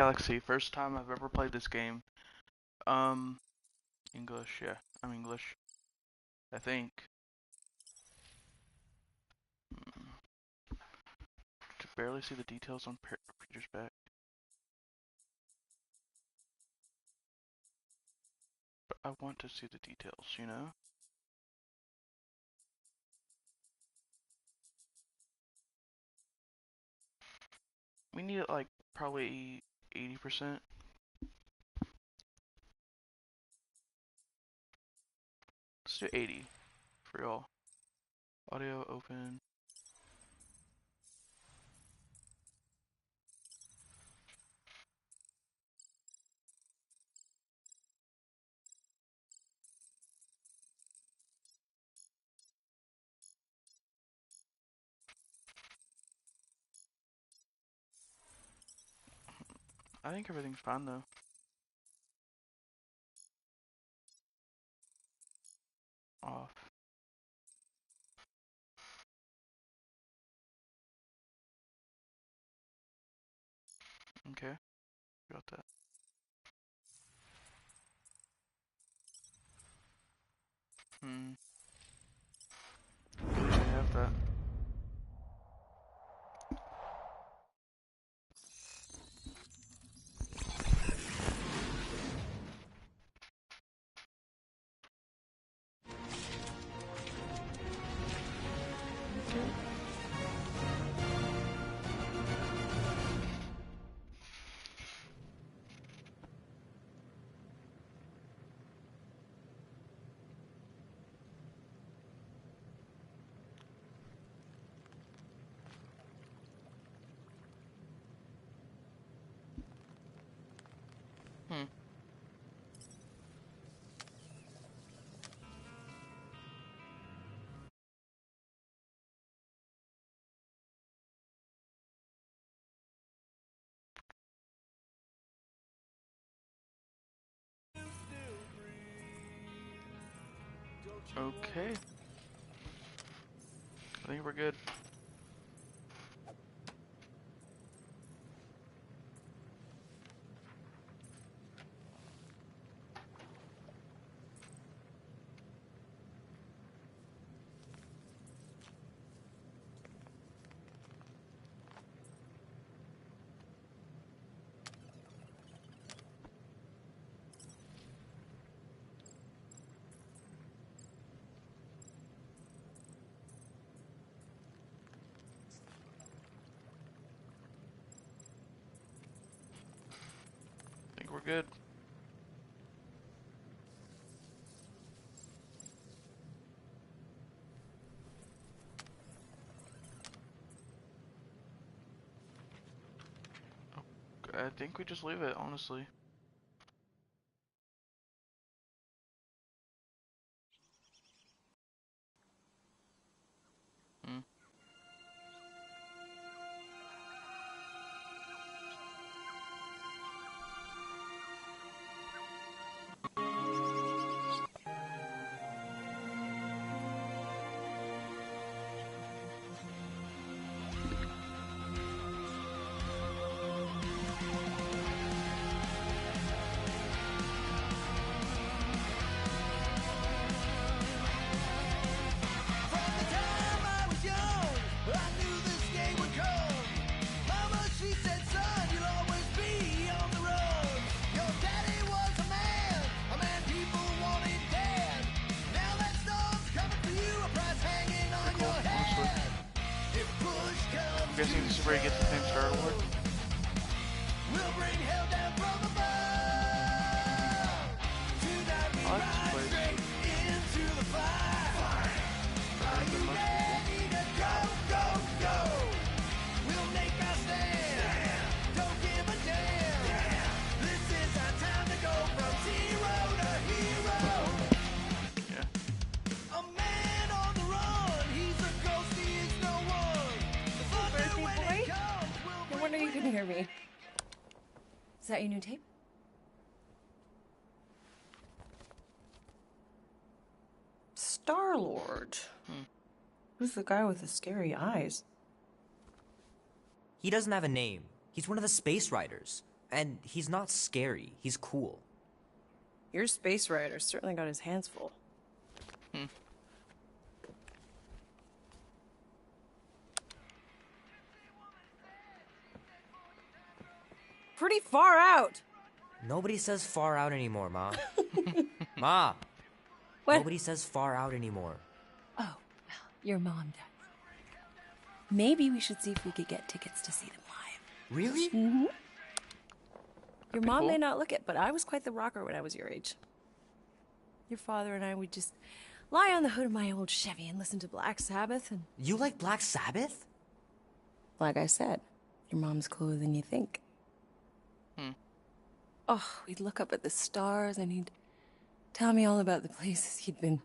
Galaxy, first time I've ever played this game. Um, English, yeah, I'm English, I think. Hmm. To barely see the details on Peter's back, but I want to see the details, you know? We need it like probably 80%. Let's do 80 for y'all. Audio open. I think everything's fine though. Off. Okay, got that. Hmm. I have that. Okay. Hmm. Okay. I think we're good. I think we're good. I think we just leave it, honestly. Hmm. Pretty cool, honestly. I'm guessing this is where he gets his name Star-Lord. I like this place. Better than most people. Yeah. Birthday boy? No wonder you couldn't hear me. Is that your new tape? Star-Lord. Hmm. Who's the guy with the scary eyes? He doesn't have a name. He's one of the space riders. And he's not scary. He's cool. Your space rider certainly got his hands full. Pretty far out. Nobody says far out anymore, Ma. Ma! What? Nobody says far out anymore. Oh, well, your mom does. Maybe we should see if we could get tickets to see them live. Really? Mm-hmm. Your mom cool. may not look it, but I was quite the rocker when I was your age. Your father and I would just lie on the hood of my old Chevy and listen to Black Sabbath and... You like Black Sabbath? Like I said, your mom's cooler than you think. Oh, we'd look up at the stars and he'd tell me all about the places he'd been.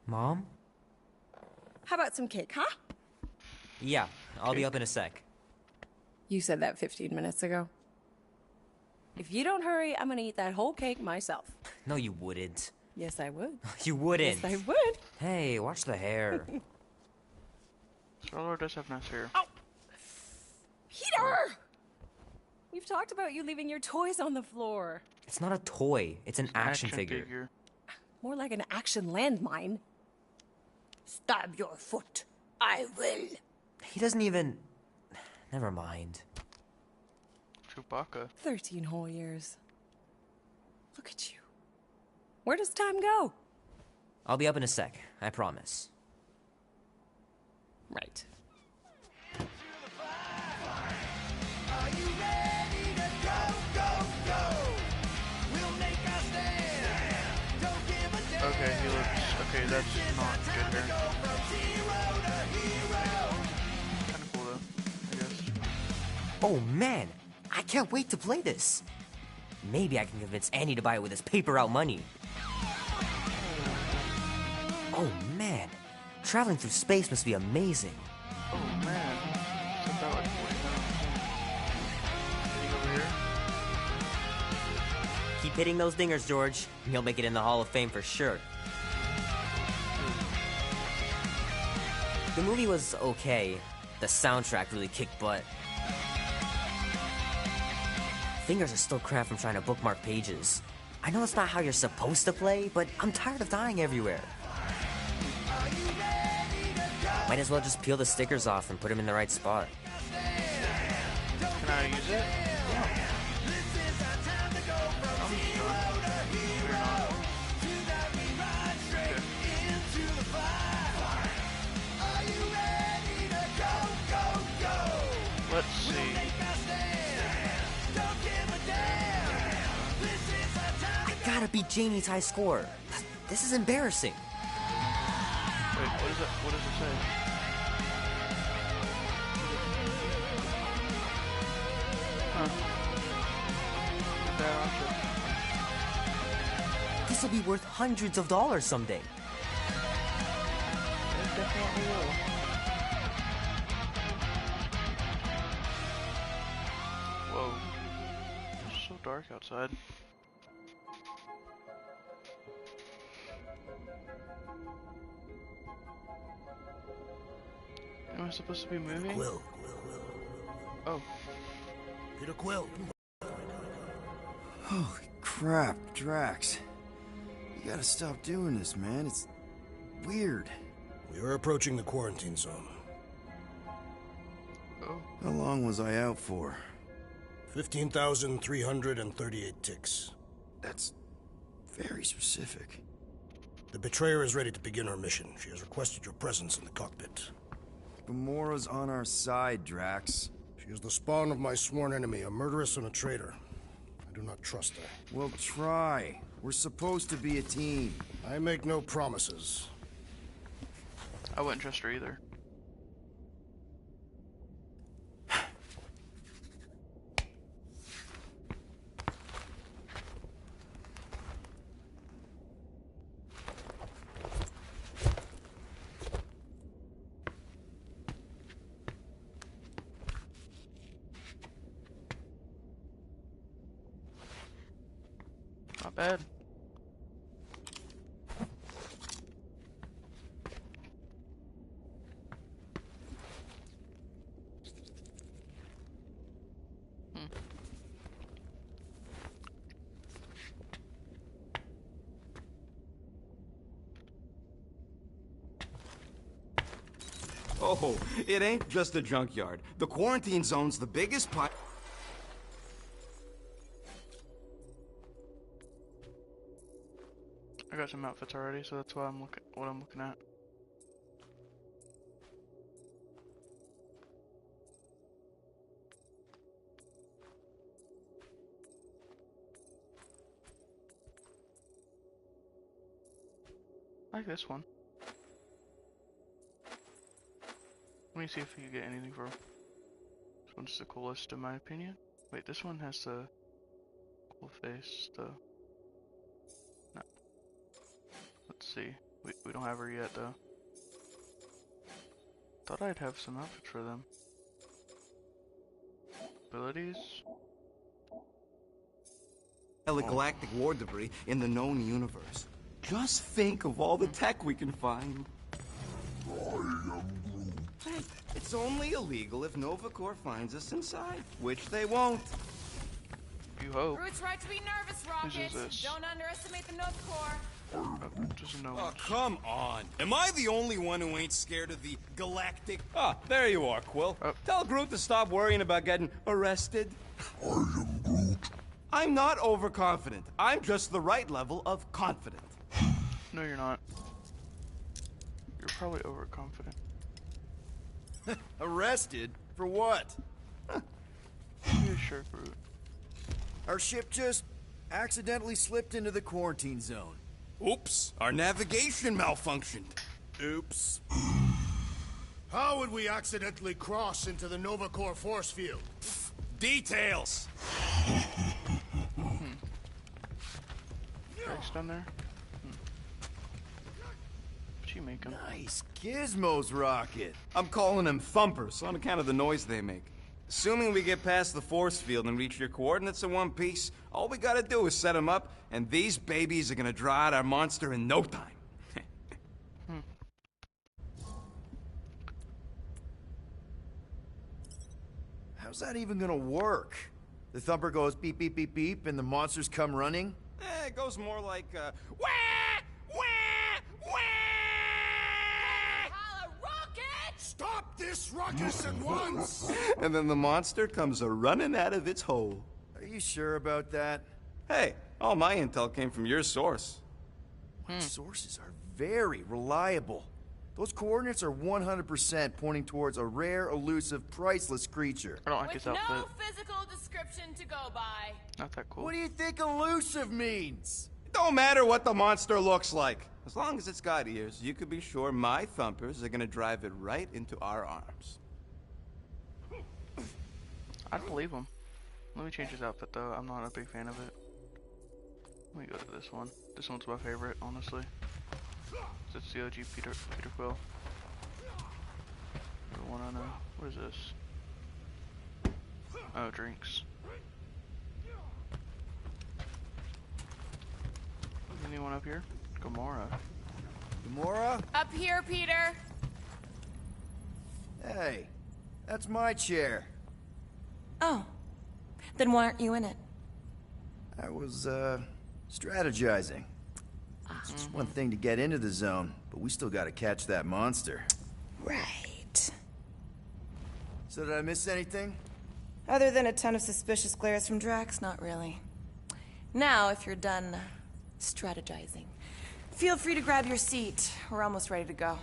Mom? How about some cake, huh? Yeah, I'll be up in a sec. You said that 15 minutes ago. If you don't hurry, I'm gonna eat that whole cake myself. No, you wouldn't. Yes, I would. You wouldn't. Yes, I would. Hey, watch the hair. Star-Lord does have nice hair. Oh! Peter! We've talked about you leaving your toys on the floor. It's not a toy. It's an action figure. More like an action landmine. Stab your foot. I will. He doesn't even... Never mind. Chewbacca. 13 whole years. Look at you. Where does time go? I'll be up in a sec. I promise. Right. Okay, he looks... Okay, that's not good hair. Kinda cool though, I guess. Oh man, I can't wait to play this. Maybe I can convince Annie to buy it with his paper out money. Oh man, traveling through space must be amazing. Oh man. Except that like 40 pounds. Anything over here? Keep hitting those dingers, George. You'll make it in the Hall of Fame for sure. The movie was okay. The soundtrack really kicked butt. Fingers are still cramped from trying to bookmark pages. I know that's not how you're supposed to play, but I'm tired of dying everywhere. Might as well just peel the stickers off and put them in the right spot. Can I use it? Let's see. I gotta beat Janie's high score. This is embarrassing. Wait, what is it? What does it say? Huh. Not bad, aren't you? This will be worth hundreds of dollars someday. It definitely will. Whoa. It's so dark outside. Am I supposed to be moving? Quill. Oh. Peter Quill. Holy crap, Drax. You gotta stop doing this, man. It's weird. We are approaching the quarantine zone. Oh. How long was I out for? 15,338 ticks. That's very specific. The betrayer is ready to begin her mission. She has requested your presence in the cockpit. Gamora's on our side, Drax. She is the spawn of my sworn enemy, a murderess and a traitor. I do not trust her. Well, try. We're supposed to be a team. I make no promises. I wouldn't trust her either. Not bad. Oh, it ain't just a junkyard. The quarantine zone's the biggest part. I got some outfits already, so that's why I'm looking at. I like this one. Let me see if you get anything for. This one's the coolest in my opinion. Wait, this one has the cool face. No. Let's see. We don't have her yet though. Thought I'd have some outfits for them. Abilities. Galactic war debris in the known universe. Just think of all the tech we can find. Hey, it's only illegal if Nova Corps finds us inside, which they won't. You hope. Groot's right to be nervous, Whose is Rocket. this? Don't underestimate the North Corps. Just no. Oh, come on. Am I the only one who ain't scared of the galactic? Ah, there you are, Quill. Tell Groot to stop worrying about getting arrested. I am Groot. I'm not overconfident. I'm just the right level of confident. No, you're not. You're probably overconfident. Arrested? For what? Yeah, sure, Groot. Our ship just accidentally slipped into the quarantine zone. Oops, our navigation malfunctioned. Oops. How would we accidentally cross into the Nova Corps force field? Details. Drake's down there. What you making? Nice gizmos, Rocket. I'm calling them thumpers on account of the noise they make. Assuming we get past the force field and reach your coordinates in one piece, all we gotta do is set them up, and these babies are gonna draw out our monster in no time. How's that even gonna work? The thumper goes beep, beep, beep, beep, and the monsters come running? It goes more like, wah! Wah! Wah! Holla, Rocket! Stop this ruckus at once! And then the monster comes a-running out of its hole. Are you sure about that? Hey, all my intel came from your source. Sources are very reliable. Those coordinates are 100% pointing towards a rare, elusive, priceless creature. I don't like With his outfit. no physical description to go by. Not that cool. What do you think elusive means? It don't matter what the monster looks like. As long as it's got ears, you could be sure my thumpers are gonna drive it right into our arms. I'd believe him. Let me change his outfit though. I'm not a big fan of it. Let me go to this one. This one's my favorite, honestly. It's the OG Peter Quill. The one on what is this? Oh, drinks. Anyone up here? Gamora. Gamora? Up here, Peter. Hey, that's my chair. Oh. Then why aren't you in it? I was, strategizing. It's just one thing to get into the zone, but we still gotta catch that monster. Right. So did I miss anything? Other than a ton of suspicious glares from Drax, not really. Now, if you're done strategizing, feel free to grab your seat. We're almost ready to go.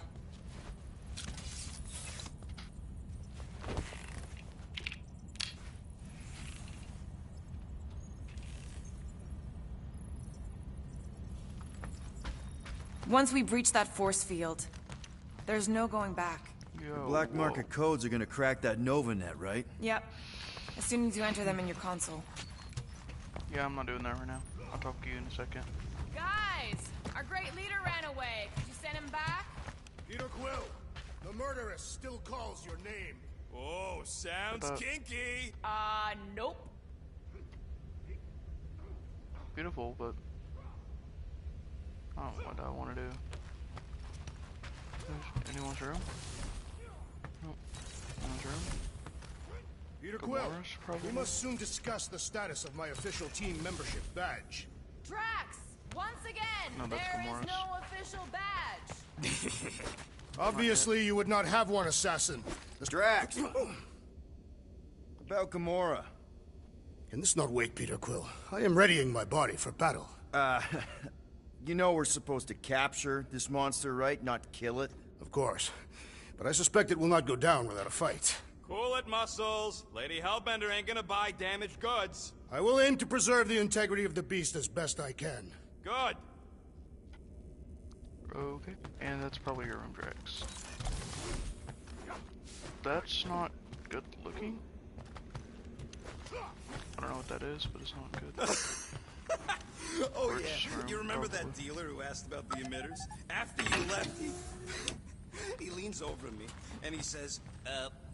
Once we breach that force field, there's no going back. Yo, Black whoa. market codes are gonna crack that Nova net, right? Yep. As soon as you enter them in your console. Yeah, I'm not doing that right now. I'll talk to you in a second. Guys, our great leader ran away. Could you send him back? Peter Quill, the murderess still calls your name. Oh, sounds Shut up. kinky. Nope. Beautiful, but I don't know what I want to do. Anyone's room? Nope. Anyone's room? Peter Quill, Gamora's probably. we must soon discuss the status of my official team membership badge. Drax, once again, No, that's there is Gamora's. no official badge. Obviously, you would not have one assassin. Drax! About Gamora. Can this not wait, Peter Quill? I am readying my body for battle. You know we're supposed to capture this monster, right? Not kill it? Of course. But I suspect it will not go down without a fight. Cool it, Muscles. Lady Hellbender ain't gonna buy damaged goods. I will aim to preserve the integrity of the beast as best I can. Good. Okay, and that's probably your room, Drax. That's not good looking. I don't know what that is, but it's not good. Oh Or yeah, just room, you remember probably. that dealer who asked about the emitters? After you left, he leans over to me and he says,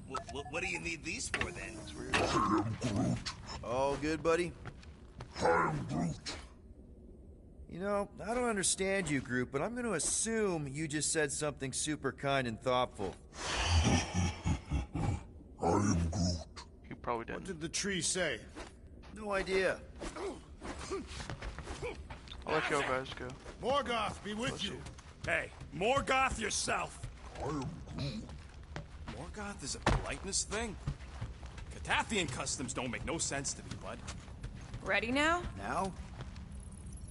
what do you need these for then? It's weird. All good, buddy? I am Groot. You know, I don't understand you, Groot, but I'm gonna assume you just said something super kind and thoughtful. I am Groot. He probably What didn't. did the tree say? No idea. I'll let y'all guys go. Morgoth, be with you. Hey, Morgoth yourself. I am Groot. Morgoth is a politeness thing? Catathian customs don't make no sense to me, bud. Ready now? Now?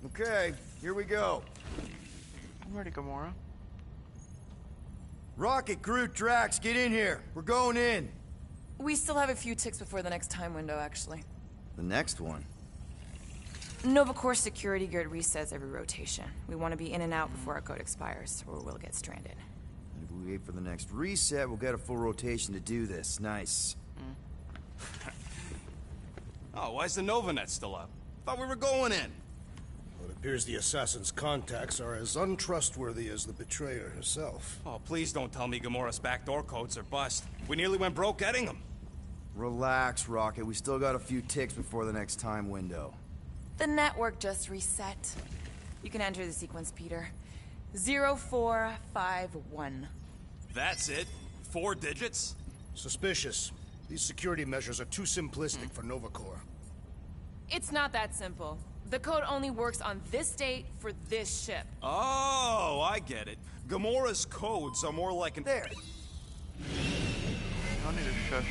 Okay, here we go. I'm ready, Gamora. Rocket, Groot, Drax, get in here. We're going in. We still have a few ticks before the next time window, actually. The next one? Nova Corps security grid resets every rotation. We want to be in and out before our code expires, or we'll get stranded. If we wait for the next reset, we'll get a full rotation to do this. Nice. Oh, why's the Novanet still up? Thought we were going in. Well, it appears the assassin's contacts are as untrustworthy as the betrayer herself. Oh, please don't tell me Gamora's backdoor codes are bust. We nearly went broke getting them. Relax, Rocket. We still got a few ticks before the next time window. The network just reset. You can enter the sequence, Peter. 0451. That's it? 4 digits? Suspicious. These security measures are too simplistic for Nova Corps. It's not that simple. The code only works on this date for this ship. Oh, I get it. Gamora's codes are more like an... There. I need to shush.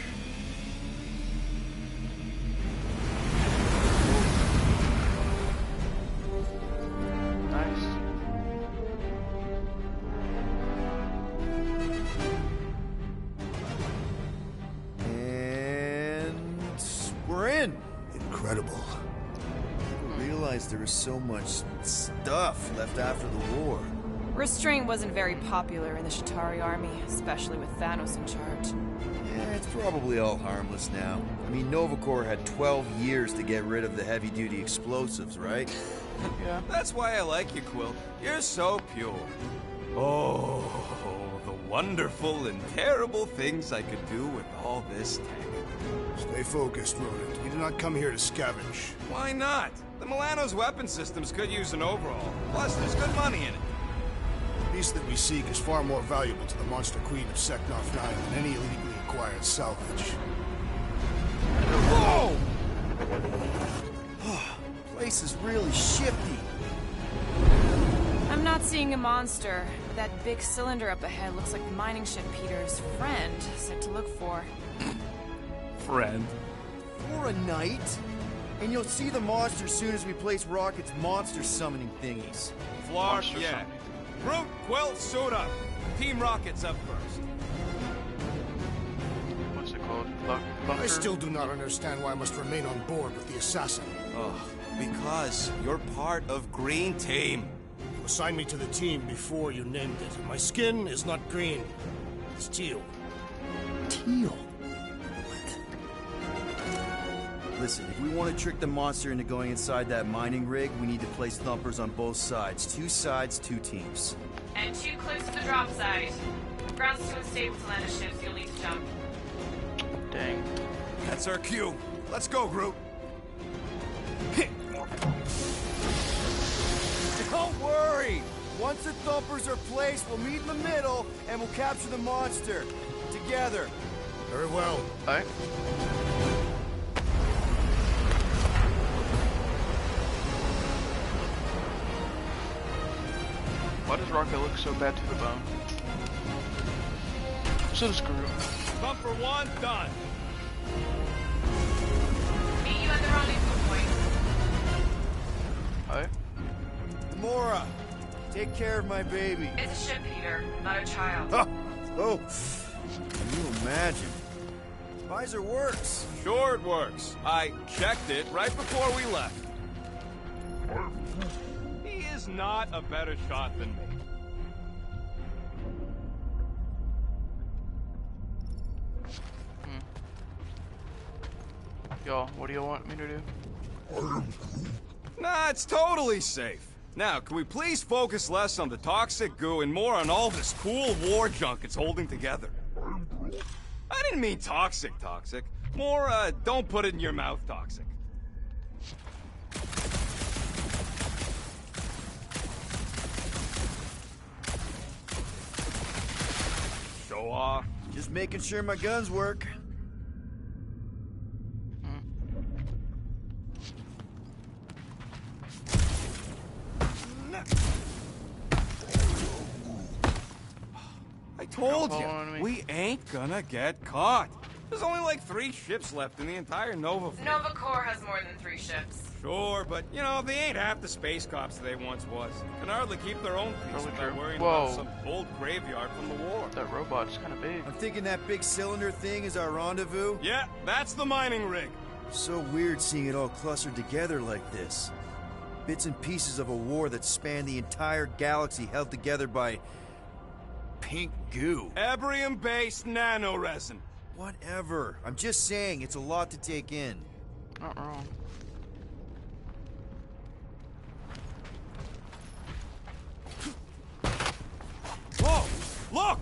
Nice. And we're in. Incredible. I realized there was so much stuff left after the war. Restraint wasn't very popular in the Shatari army, especially with Thanos in charge. Yeah, it's probably all harmless now. I mean, Nova Corps had 12 years to get rid of the heavy-duty explosives, right? Yeah, that's why I like you, Quill. You're so pure. Oh, the wonderful and terrible things I could do with all this tech. Stay focused, Rodent. We did not come here to scavenge. Why not? The Milano's weapon systems could use an overhaul. Plus, there's good money in it. The beast that we seek is far more valuable to the Monster Queen of Seknarf 9 than any illegally acquired salvage. Whoa! Place is really shifty. I'm not seeing a monster, but that big cylinder up ahead looks like the mining ship Peter's friend said to look for. Friend. For a night? And you'll see the monster soon as we place Rocket's monster summoning thingies. Flark, Monster yeah. something. Groot, Quill, suit up. Team Rocket's up first. What's it called? I Bunker? still do not understand why I must remain on board with the assassin. Oh, because you're part of Green Team. You assigned me to the team before you named it, and my skin is not green. It's teal. Teal? Listen, if we want to trick the monster into going inside that mining rig, we need to place thumpers on both sides. 2 sides, 2 teams. And 2 close to the drop site. Ground's too unstable to land a ship, so you'll need to jump. Dang. That's our cue. Let's go, Groot. Don't worry! Once the thumpers are placed, we'll meet in the middle, and we'll capture the monster. Together. Very well. Alright. Why does Rocket look so bad to the bone? So does Groot. Bumper 1, done. Meet you at the rendezvous point. Alright. Gamora, take care of my baby. It's a ship, Peter, not a child. Oh, can you imagine? Visor works. Sure it works. I checked it right before we left. He is not a better shot than me. Y'all, what do you want me to do? Nah, it's totally safe. Now, can we please focus less on the toxic goo and more on all this cool war junk it's holding together? I didn't mean toxic. More, don't put it in your mouth toxic. Show off. Just making sure my guns work. I told following you, me? we ain't gonna get caught. There's only like 3 ships left in the entire Nova fleet. Nova Corps has more than 3 ships. Sure, but, you know, they ain't half the space cops they once was. Can hardly keep their own peace Probably without true. worrying Whoa. about some old graveyard from the war. That robot's kind of big. I'm thinking that big cylinder thing is our rendezvous. Yeah, that's the mining rig. So weird seeing it all clustered together like this. Bits and pieces of a war that spanned the entire galaxy held together by pink goo. Ebrium-based nanoresin. Whatever. I'm just saying, it's a lot to take in. Not wrong. Whoa! Look!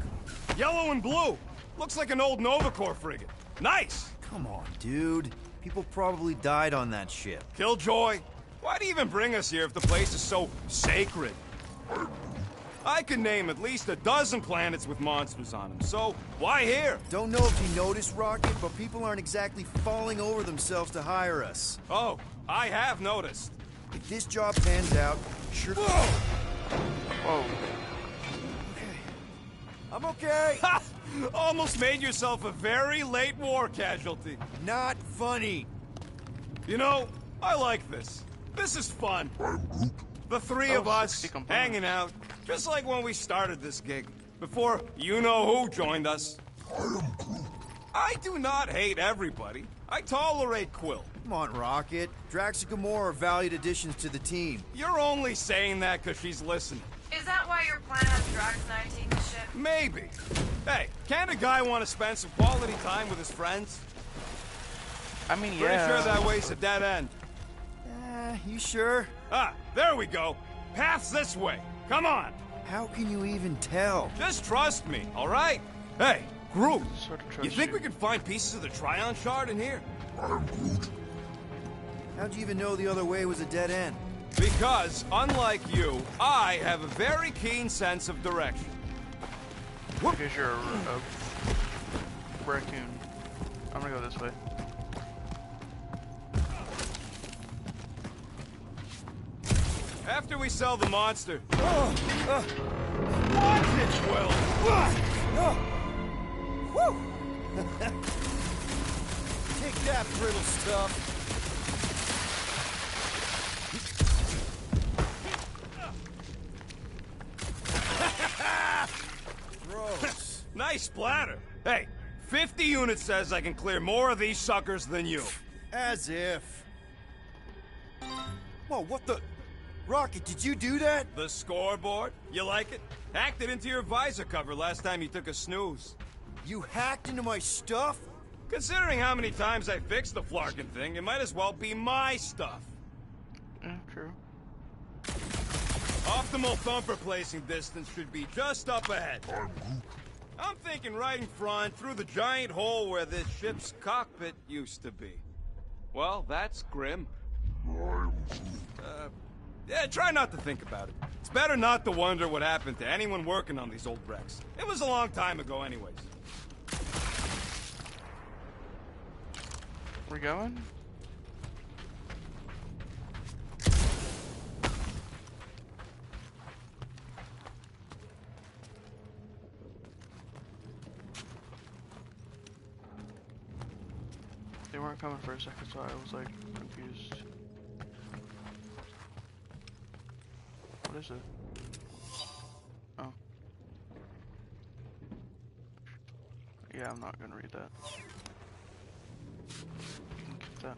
Yellow and blue. Looks like an old Nova Corps frigate. Nice! Come on, dude. People probably died on that ship. Killjoy, why do you even bring us here if the place is so sacred? I can name at least a dozen planets with monsters on them, so why here? Don't know if you noticed, Rocket, but people aren't exactly falling over themselves to hire us. Oh, I have noticed. If this job pans out, sure... Whoa. I'm okay. Ha! Almost made yourself a very late war casualty. Not funny. You know, I like this. This is fun. The 3 of us 60 components. hanging out, just like when we started this gig, before you-know-who joined us. I do not hate everybody. I tolerate Quill. Come on, Rocket. Drax and Gamora are valued additions to the team. You're only saying that because she's listening. Is that why your plan has Drax and I taking the ship? Maybe. Hey, can't a guy want to spend some quality time with his friends? I mean, Pretty yeah. sure that way's a dead end. You sure? Ah, there we go. Path's this way. Come on. How can you even tell? Just trust me, all right? Hey, Groot, Sort of trust you think you. we can find pieces of the Tryon shard in here? How'd you even know the other way was a dead end? Because, unlike you, I have a very keen sense of direction. Because you're a raccoon. I'm gonna go this way. After we sell the monster... Watch it, Quill! Take that, brittle stuff. Gross. Nice splatter. Hey, 50 units says I can clear more of these suckers than you. As if. Whoa, what the... Rocket, did you do that? The scoreboard? You like it? Hacked it into your visor cover last time you took a snooze. You hacked into my stuff? Considering how many times I fixed the Flarkin thing, it might as well be my stuff. Yeah, true. Optimal thumper placing distance should be just up ahead. I'm thinking right in front, through the giant hole where this ship's cockpit used to be. Well, that's grim. Yeah, try not to think about it. It's better not to wonder what happened to anyone working on these old wrecks. It was a long time ago anyways. We're going? They weren't coming for a second, so I was like confused. What is it? Oh. Yeah, I'm not gonna read that. You can keep that.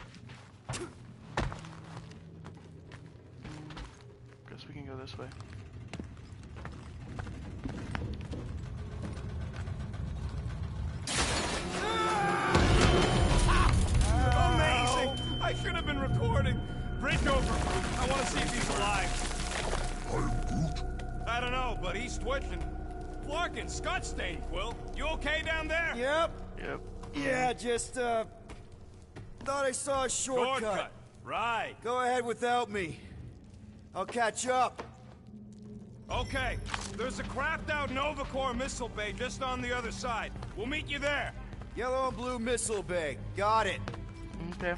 Guess we can go this way. Amazing! I should have been recording. Bridge over. I want to see if he's alive. I don't know, but he's twitching. Flarkin, Scutstain, Quill. You okay down there? Yep. Yep. Yeah, just, thought I saw a shortcut. Right. Go ahead without me. I'll catch up. Okay. There's a crapped out Nova Corps missile bay just on the other side. We'll meet you there. Yellow and blue missile bay. Got it. Okay.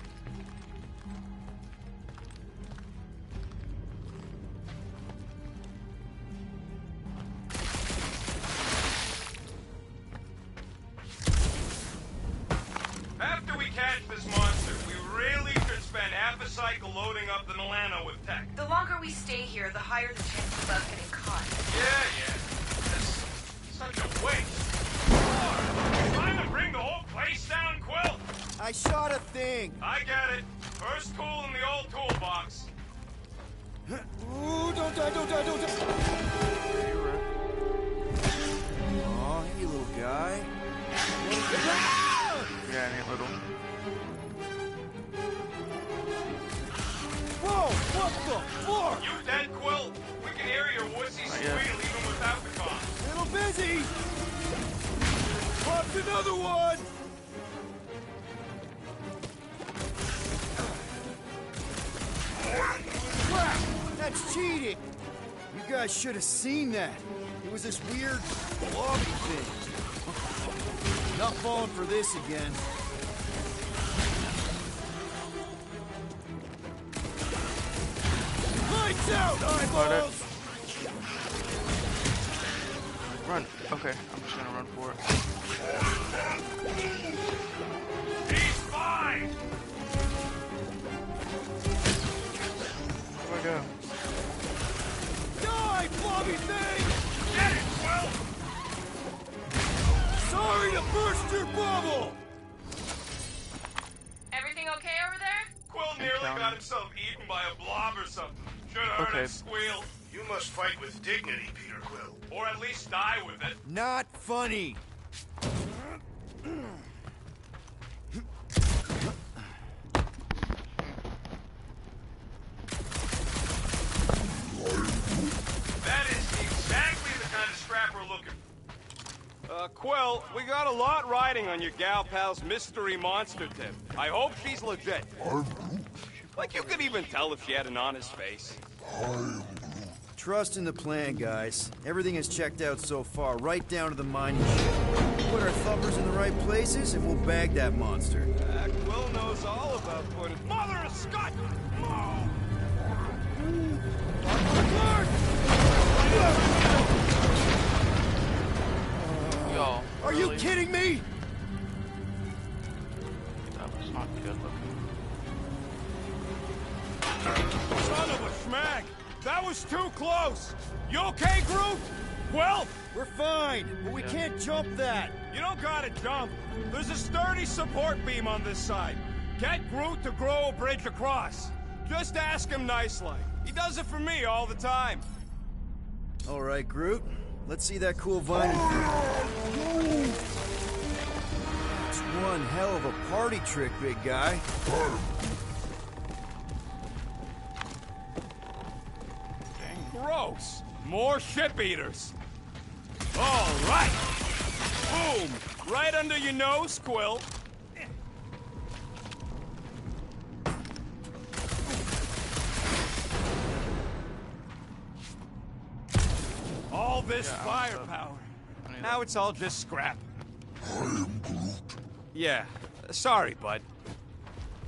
After we catch this monster, we really should spend half a cycle loading up the Milano with tech. The longer we stay here, the higher the chance of us getting caught. Yeah. That's such a waste. Trying to bring the whole place down, Quill? I shot a thing. I get it. First tool in the old toolbox. Ooh, don't die, don't die, don't die. Aw, hey, little guy. Yeah, it ain't little. Whoa, what the fuck? You dead, Quill? We can hear your wussy squeal yet. even without the con. Little busy. Popped another one. Crap, that's cheating. You guys should have seen that. It was this weird blobby thing. Not falling for this again. Lights out, eyeballs! Run. Okay, I'm just gonna run for it. He's fine! Where'd I go? Die, blobby thing! Get it, Quill! Sorry to burst your bubble! Everything okay over there? Quill nearly Encounter. got himself eaten by a blob or something. Should have heard Okay. him squeal. You must fight with dignity, Peter Quill. Or at least die with it. Not funny. That is exactly the kind of scrap we're looking for. Quill, we got a lot riding on your gal pal's mystery monster tip. I hope she's legit. Like you could even tell if she had an honest face. Trust in the plan, guys. Everything is checked out so far, right down to the mining ship. Put our thumpers in the right places, and we'll bag that monster. Quill knows all about putting... Mother of Scott! Oh. Y'all. Are you really? kidding me? That was not good looking. Son of a schmag! That was too close! You okay, Groot? Quill? We're fine, but we can't jump that. You don't gotta jump. There's a sturdy support beam on this side. Get Groot to grow a bridge across. Just ask him nice-like. He does it for me all the time. All right, Groot. Let's see that cool vine. It's one hell of a party trick, big guy. Gross. More ship eaters. All right. Boom. Right under your nose, Quill. All this firepower. Now it's all just scrap. I am Groot. Yeah. Sorry, bud.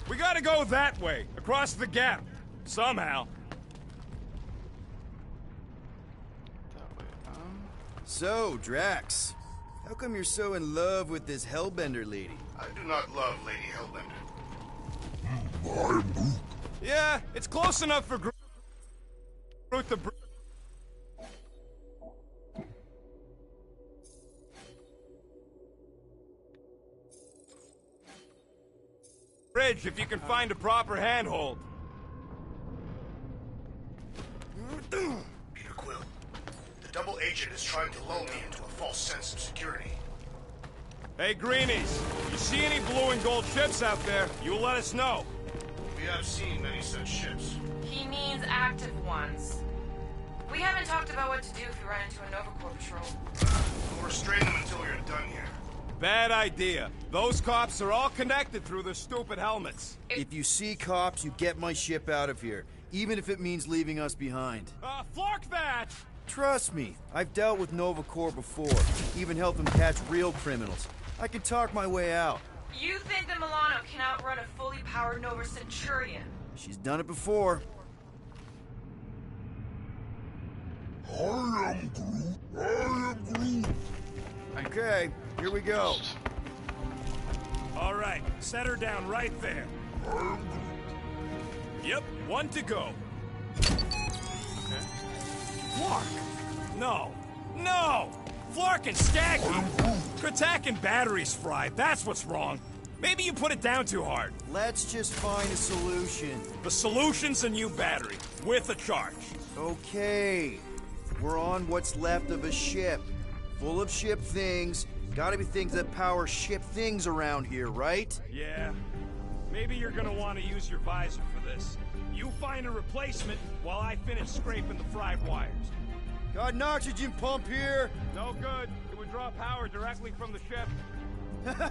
We gotta go that way, across the gap. Somehow. That way. So, Drax, how come you're so in love with this Hellbender lady? I do not love Lady Hellbender. Yeah, it's close enough for Groot to... Bridge, if you can find a proper handhold. Peter Quill, the double agent is trying to lull me into a false sense of security. Hey, Greenies, you see any blue and gold ships out there, you let us know. We have seen many such ships. He means active ones. We haven't talked about what to do if we run into a Nova Corps patrol. We'll restrain them until we are done here. Bad idea. Those cops are all connected through their stupid helmets. If you see cops, you get my ship out of here, even if it means leaving us behind. Flark that! Trust me, I've dealt with Nova Corps before, even helped them catch real criminals. I can talk my way out. You think that Milano can outrun a fully powered Nova Centurion? She's done it before. I am Groot. Okay, here we go. All right, set her down right there. Yep, one to go. Okay. Flark! No! No! Flark and Staggy! Kratak and batteries fried, that's what's wrong. Maybe you put it down too hard. Let's just find a solution. The solution's a new battery, with a charge. Okay, we're on what's left of a ship. Full of ship things. Gotta be things that power ship things around here, right? Yeah. Maybe you're gonna want to use your visor for this. You find a replacement while I finish scraping the fried wires. Got an oxygen pump here. No good. It would draw power directly from the ship.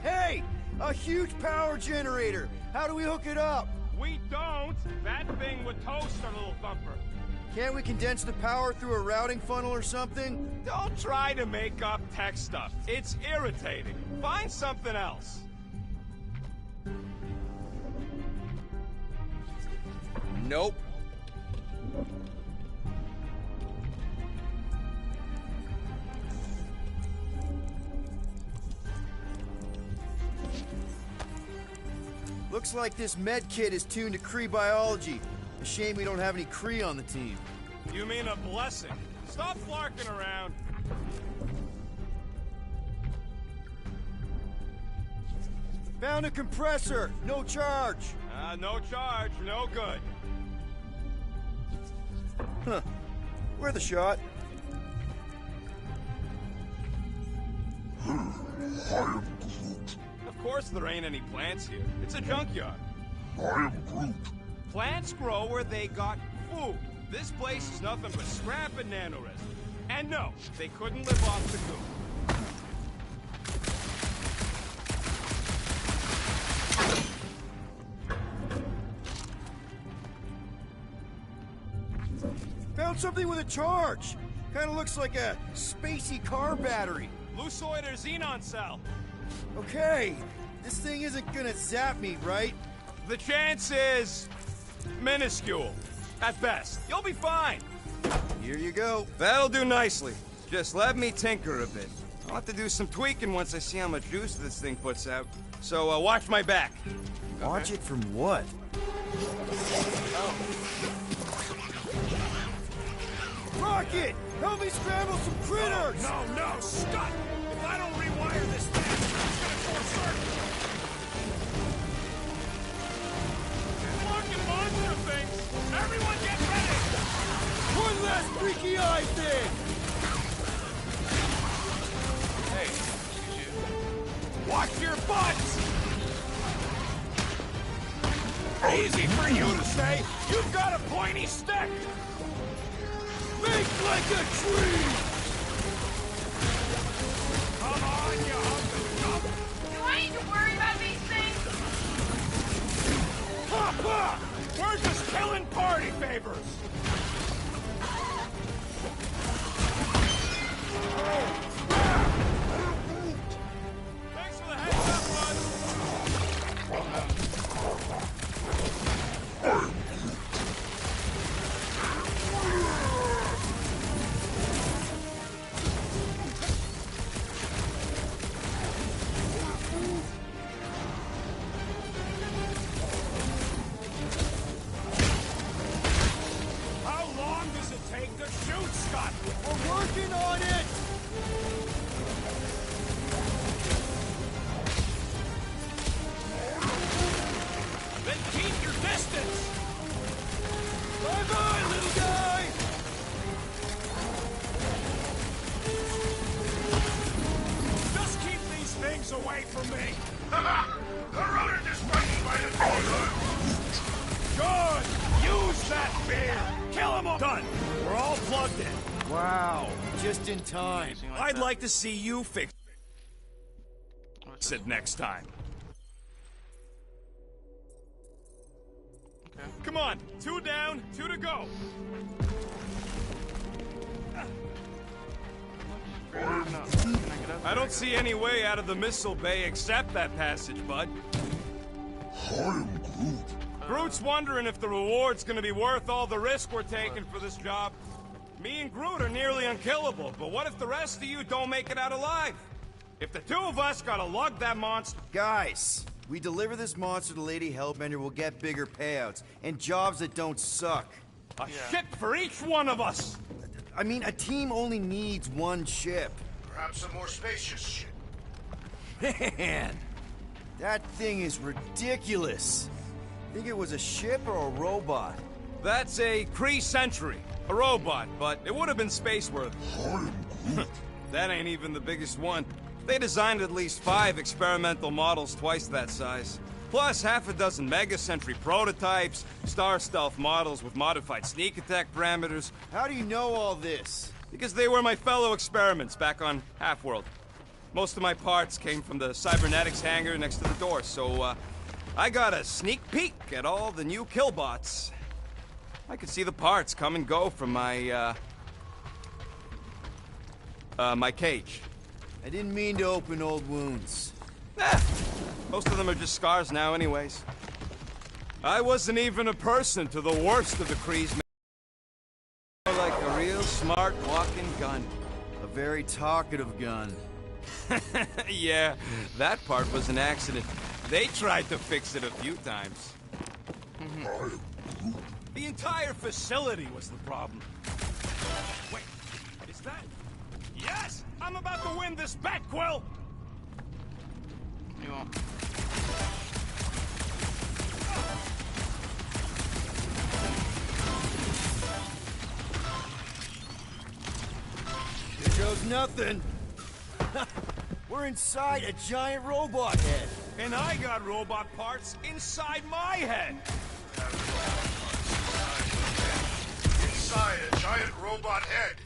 Hey! A huge power generator! How do we hook it up? We don't! That thing would toast our little thumper. Can't we condense the power through a routing funnel or something? Don't try to make up tech stuff. It's irritating. Find something else. Nope. Looks like this med kit is tuned to Kree biology. A shame we don't have any Kree on the team. You mean a blessing. Stop flarking around. Found a compressor. No charge. No charge. No good. Huh. Worth a shot. Of course there ain't any plants here. It's a junkyard. Plants grow where they got food. This place is nothing but scrap and nanoresin. And no, they couldn't live off the goo. Found something with a charge. Kinda looks like a spacey car battery. Lucioid or xenon cell. Okay, this thing isn't gonna zap me, right? The chance is minuscule. At best. You'll be fine. Here you go. That'll do nicely. Just let me tinker a bit. I'll have to do some tweaking once I see how much juice this thing puts out. So, watch my back. Watch it from what? Rocket! Help me scramble some critters! No, Scott! If I don't rewire this thing, it's gonna short circuit! Fucking monster things! Everyone get ready! One last freaky eye thing! Hey, excuse you. Watch your butts! Easy for you to say! You've got a pointy stick! Make like a tree! Come on, you hunk of junk! Do I need to worry about these things? Ha! We're just killing party favors! Thanks for the heads up, bud! distance! Bye-bye, little guy! Just keep these things away from me! The runner is fighting by the door! Good! Use that beer! Kill him all! Done! We're all plugged in. Wow, just in time. I'd like to see you fix it next time. Okay. Come on, 2 down, 2 to go. I don't see any way out of the missile bay except that passage, bud. Groot's wondering if the reward's gonna be worth all the risk we're taking for this job. Me and Groot are nearly unkillable, but what if the rest of you don't make it out alive? If the 2 of us gotta lug that monster... Guys, we deliver this monster to Lady Hellbender, we'll get bigger payouts and jobs that don't suck. A ship for each one of us! I mean, a team only needs 1 ship. Perhaps a more spacious ship. Man, that thing is ridiculous. Think it was a ship or a robot? That's a Kree Sentry. A robot, but it would have been space-worthy. That ain't even the biggest one. They designed at least 5 experimental models twice that size. Plus half a dozen Mega Sentry prototypes, Star Stealth models with modified sneak attack parameters. How do you know all this? Because they were my fellow experiments back on Half-World. Most of my parts came from the cybernetics hangar next to the door, so I got a sneak peek at all the new killbots. I could see the parts come and go from my, my cage. I didn't mean to open old wounds. Most of them are just scars now anyways. I wasn't even a person to the worst of the Krees. More like a real smart walking gun. A very talkative gun. Yeah, that part was an accident. They tried to fix it a few times. The entire facility was the problem. Wait, is that... Yes! I'm about to win this bet, Quill! You won't. Here goes nothing. We're inside a giant robot head. And I got robot parts inside my head! Inside a giant robot head.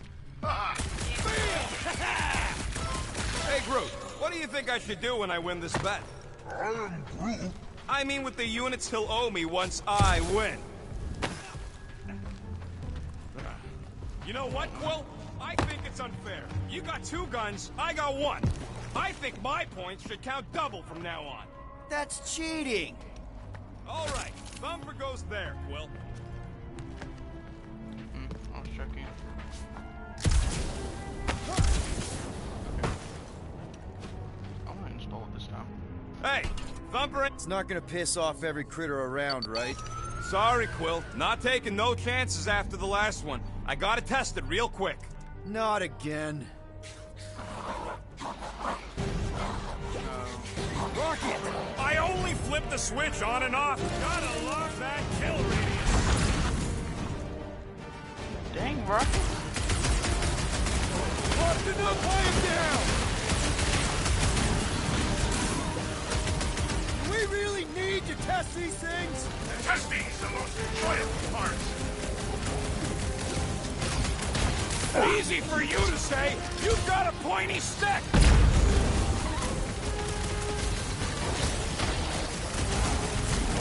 Hey, Groot, what do you think I should do when I win this bet? I am Groot. I mean with the units he'll owe me once I win. You know what, Quill? I think it's unfair. You got 2 guns, I got 1. I think my points should count double from now on. That's cheating. All right, Thumper goes there, Quill. I was checking. I want to install it this time. Hey, Thumper... It's not gonna piss off every critter around, right? Sorry, Quill. Not taking no chances after the last one. I gotta test it real quick. Not again. Rocket! I only flipped the switch on and off. Gotta love that kill radius. Dang, Rocket. Austin, up, lay him down! Do we really need to test these things? The testing is the most enjoyable part. Easy for you to say. You've got a pointy stick.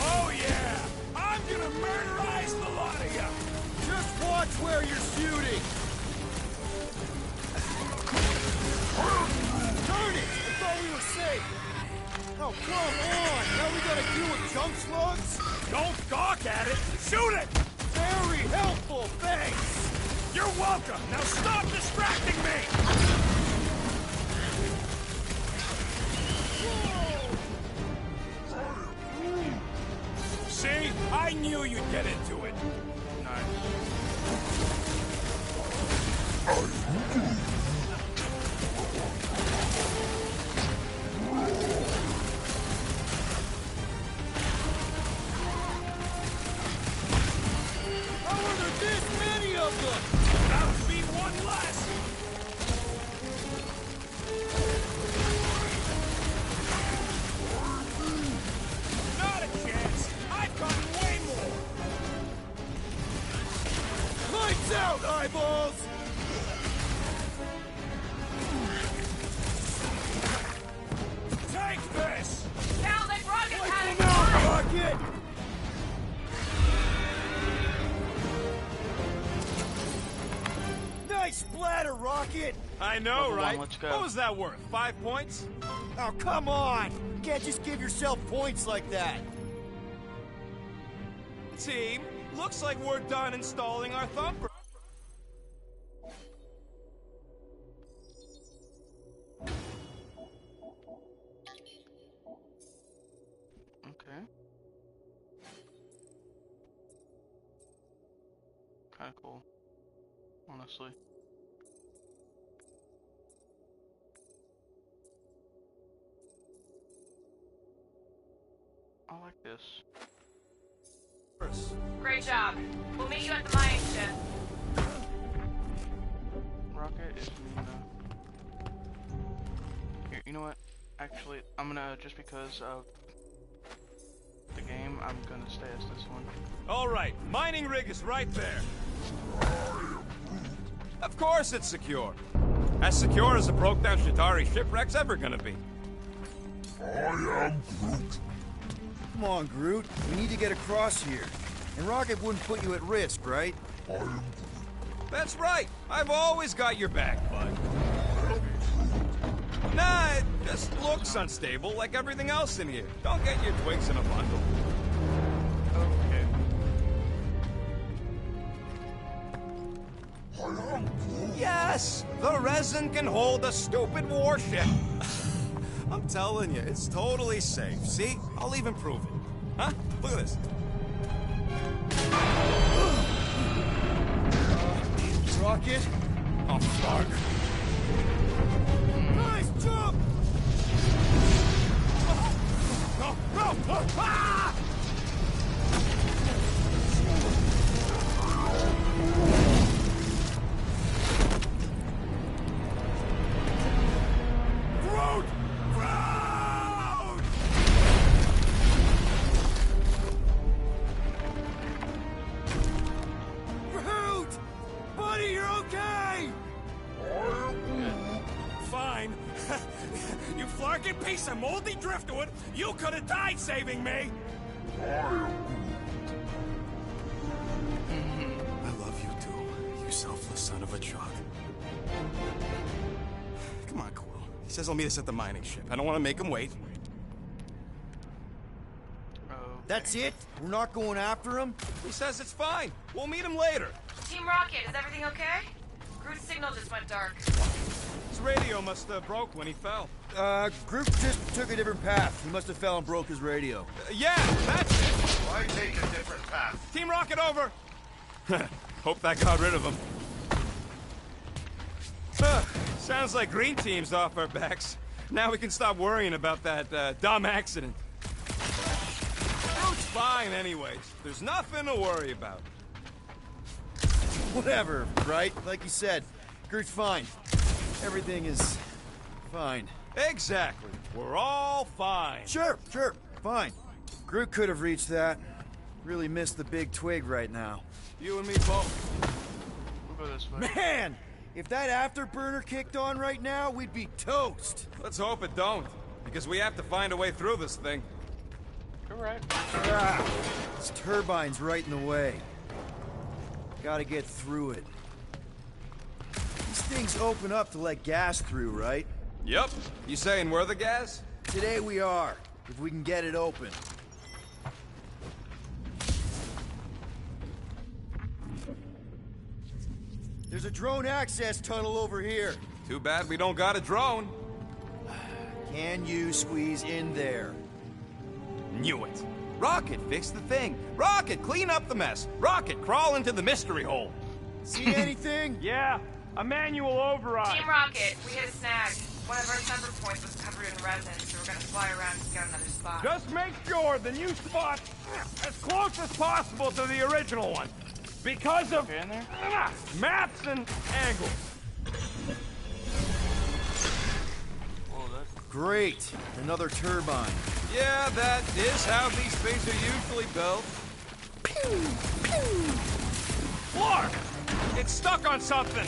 Oh yeah, I'm gonna murderize the lot of you. Just watch where you're shooting. Turn it! I thought we were safe. Oh, come on! Now we gotta deal with jump slugs? Don't gawk at it. Shoot it. Very helpful, thanks! You're welcome. Now stop distracting me. See? I knew you'd get into it. of them! That would be one less! Not a chance! I've gotten way more! Lights out, eyeballs! Take this! Cal, that rocket had it! Rocket! Nice splatter, Rocket! I know, Level one, right? let's go. What was that worth? 5 points? Oh, come on! You can't just give yourself points like that. Team, looks like we're done installing our thumper. Okay. Kinda cool, honestly. I like this. Great job. We'll meet you at the mining ship. Rocket is mean. Here, you know what? Actually, I'm gonna, just because of the game, I'm gonna stay as this one. All right, mining rig is right there. Of course it's secure. As secure as a broke-down Shatari shipwreck's ever gonna be. Come on, Groot. We need to get across here. And Rocket wouldn't put you at risk, right? That's right. I've always got your back, bud. Nah, it just looks unstable like everything else in here. Don't get your twigs in a bundle. Okay. Yes! The resin can hold a stupid warship. I'm telling you, it's totally safe. See? I'll even prove it. Huh? Look at this. Rocket? Oh, fuck. Nice jump! No! No! Ah! Groot! Groot! Groot! Buddy, you're okay! Fine. You flarkin' piece of moldy driftwood! You could have died saving me! I love you too, you selfless son of a truck. Come on, Quill. He says he'll meet us at the mining ship. I don't want to make him wait. That's it? We're not going after him? He says it's fine. We'll meet him later. Team Rocket, is everything okay? Groot's signal just went dark. His radio must have broke when he fell. Groot just took a different path. He must have fell and broke his radio. Yeah, that's it. Why take a different path? Team Rocket over. Hope that got rid of him. Sounds like Green Team's off our backs. Now we can stop worrying about that dumb accident. Groot's fine anyways. There's nothing to worry about. Whatever, right? Like you said, Groot's fine. Everything is fine. Exactly. We're all fine. Sure, fine. Groot could have reached that. Really missed the big twig right now. You and me both. We'll go this way. Man! If that afterburner kicked on right now, we'd be toast. Let's hope it don't. Because we have to find a way through this thing. Correct. Ah, this turbine's right in the way. Gotta get through it. These things open up to let gas through, right? Yep. You saying we're the gas? Today we are, if we can get it open. There's a drone access tunnel over here. Too bad we don't got a drone. Can you squeeze in there? Knew it. Rocket, fix the thing. Rocket, clean up the mess. Rocket, crawl into the mystery hole. See anything? Yeah, a manual override. Team Rocket, we hit a snag. One of our sensor points was covered in resin, so we're gonna fly around and scout another spot. Just make sure the new spot's as close as possible to the original one. Because of Okay in there? maths and angles. Whoa, that's Great. Another turbine. Yeah, that is how these things are usually built. Pew! Pew! Clark! It's stuck on something!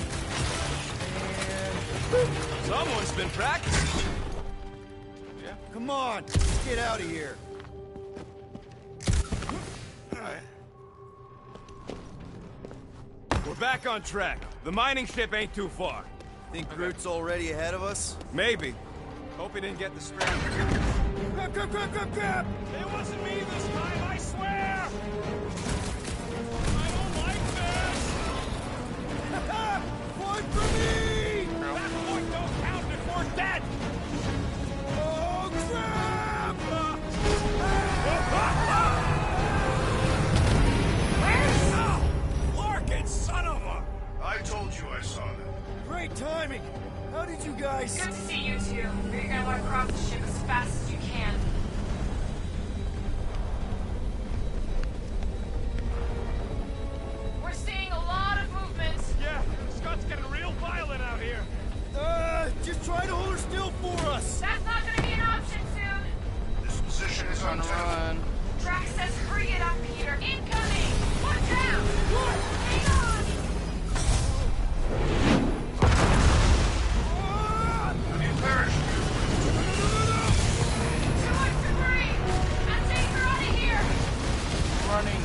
Someone's been practicing. yeah. Come on, let's get out of here. We're back on track. The mining ship ain't too far. Think Groot's already ahead of us? Maybe. Hope he didn't get distracted. Grab, grab, grab, grab, grab! It wasn't me this time, I swear! I don't like this! One for me! That point don't count if we're dead! Oh, crap! Larkin, son of a... I told you I saw that. Great timing! How did you guys... Good to see you two. But you're gonna want to cross the ship as fast as you can. We're seeing a lot of movement. Yeah, Scott's getting real violent out here. Just try to hold her still for us! That's not gonna be an option soon. This position is Trying to untenable. run. Drax says hurry it up, Peter. Incoming! Watch out! Hang on! I need parachute. Too much debris! Now take her out of here! Running.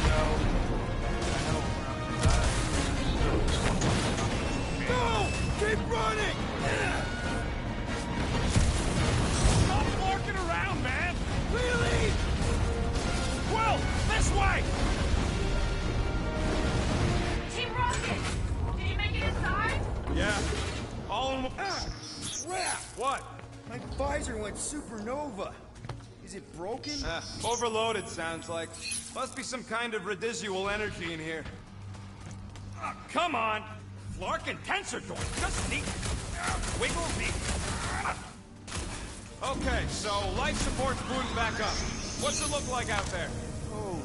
No. I know. No! Keep running! Stop walking around, man! Really? Quill, this way! Team Rocket! Did you make it inside? Yeah. All in... Crap! What? My visor went supernova. Is it broken? Overloaded, sounds like. Must be some kind of residual energy in here. Come on! Flark and tensor joint, just sneak. Wiggle me. Okay, so life support's booting back up. What's it look like out there? Oh,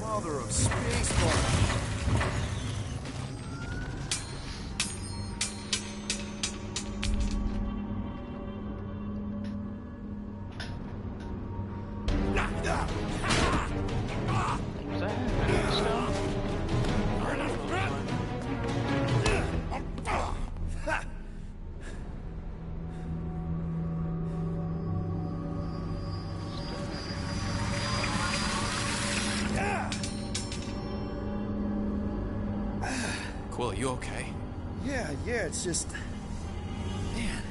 mother of spacebar. Was that him? Still? Quill, you okay? Yeah, it's just... Man.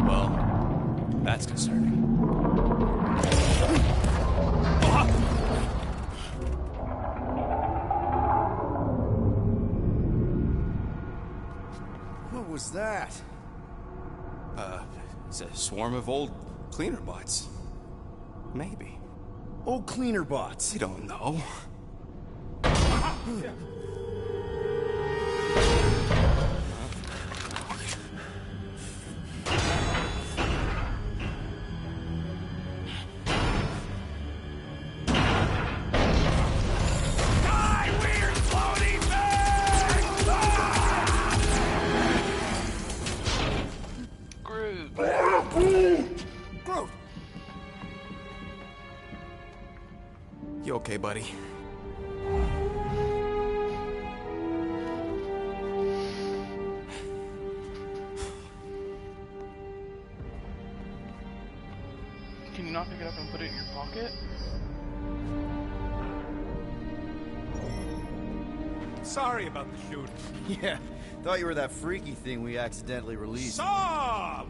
Well, that's concerning. What was that? It's a swarm of old cleaner bots. Maybe. Old cleaner bots. I don't know. Die, weird floaty thing! Groot. Groot! You okay, buddy? Can you not pick it up and put it in your pocket? Sorry about the shooting. Yeah, thought you were that freaky thing we accidentally released.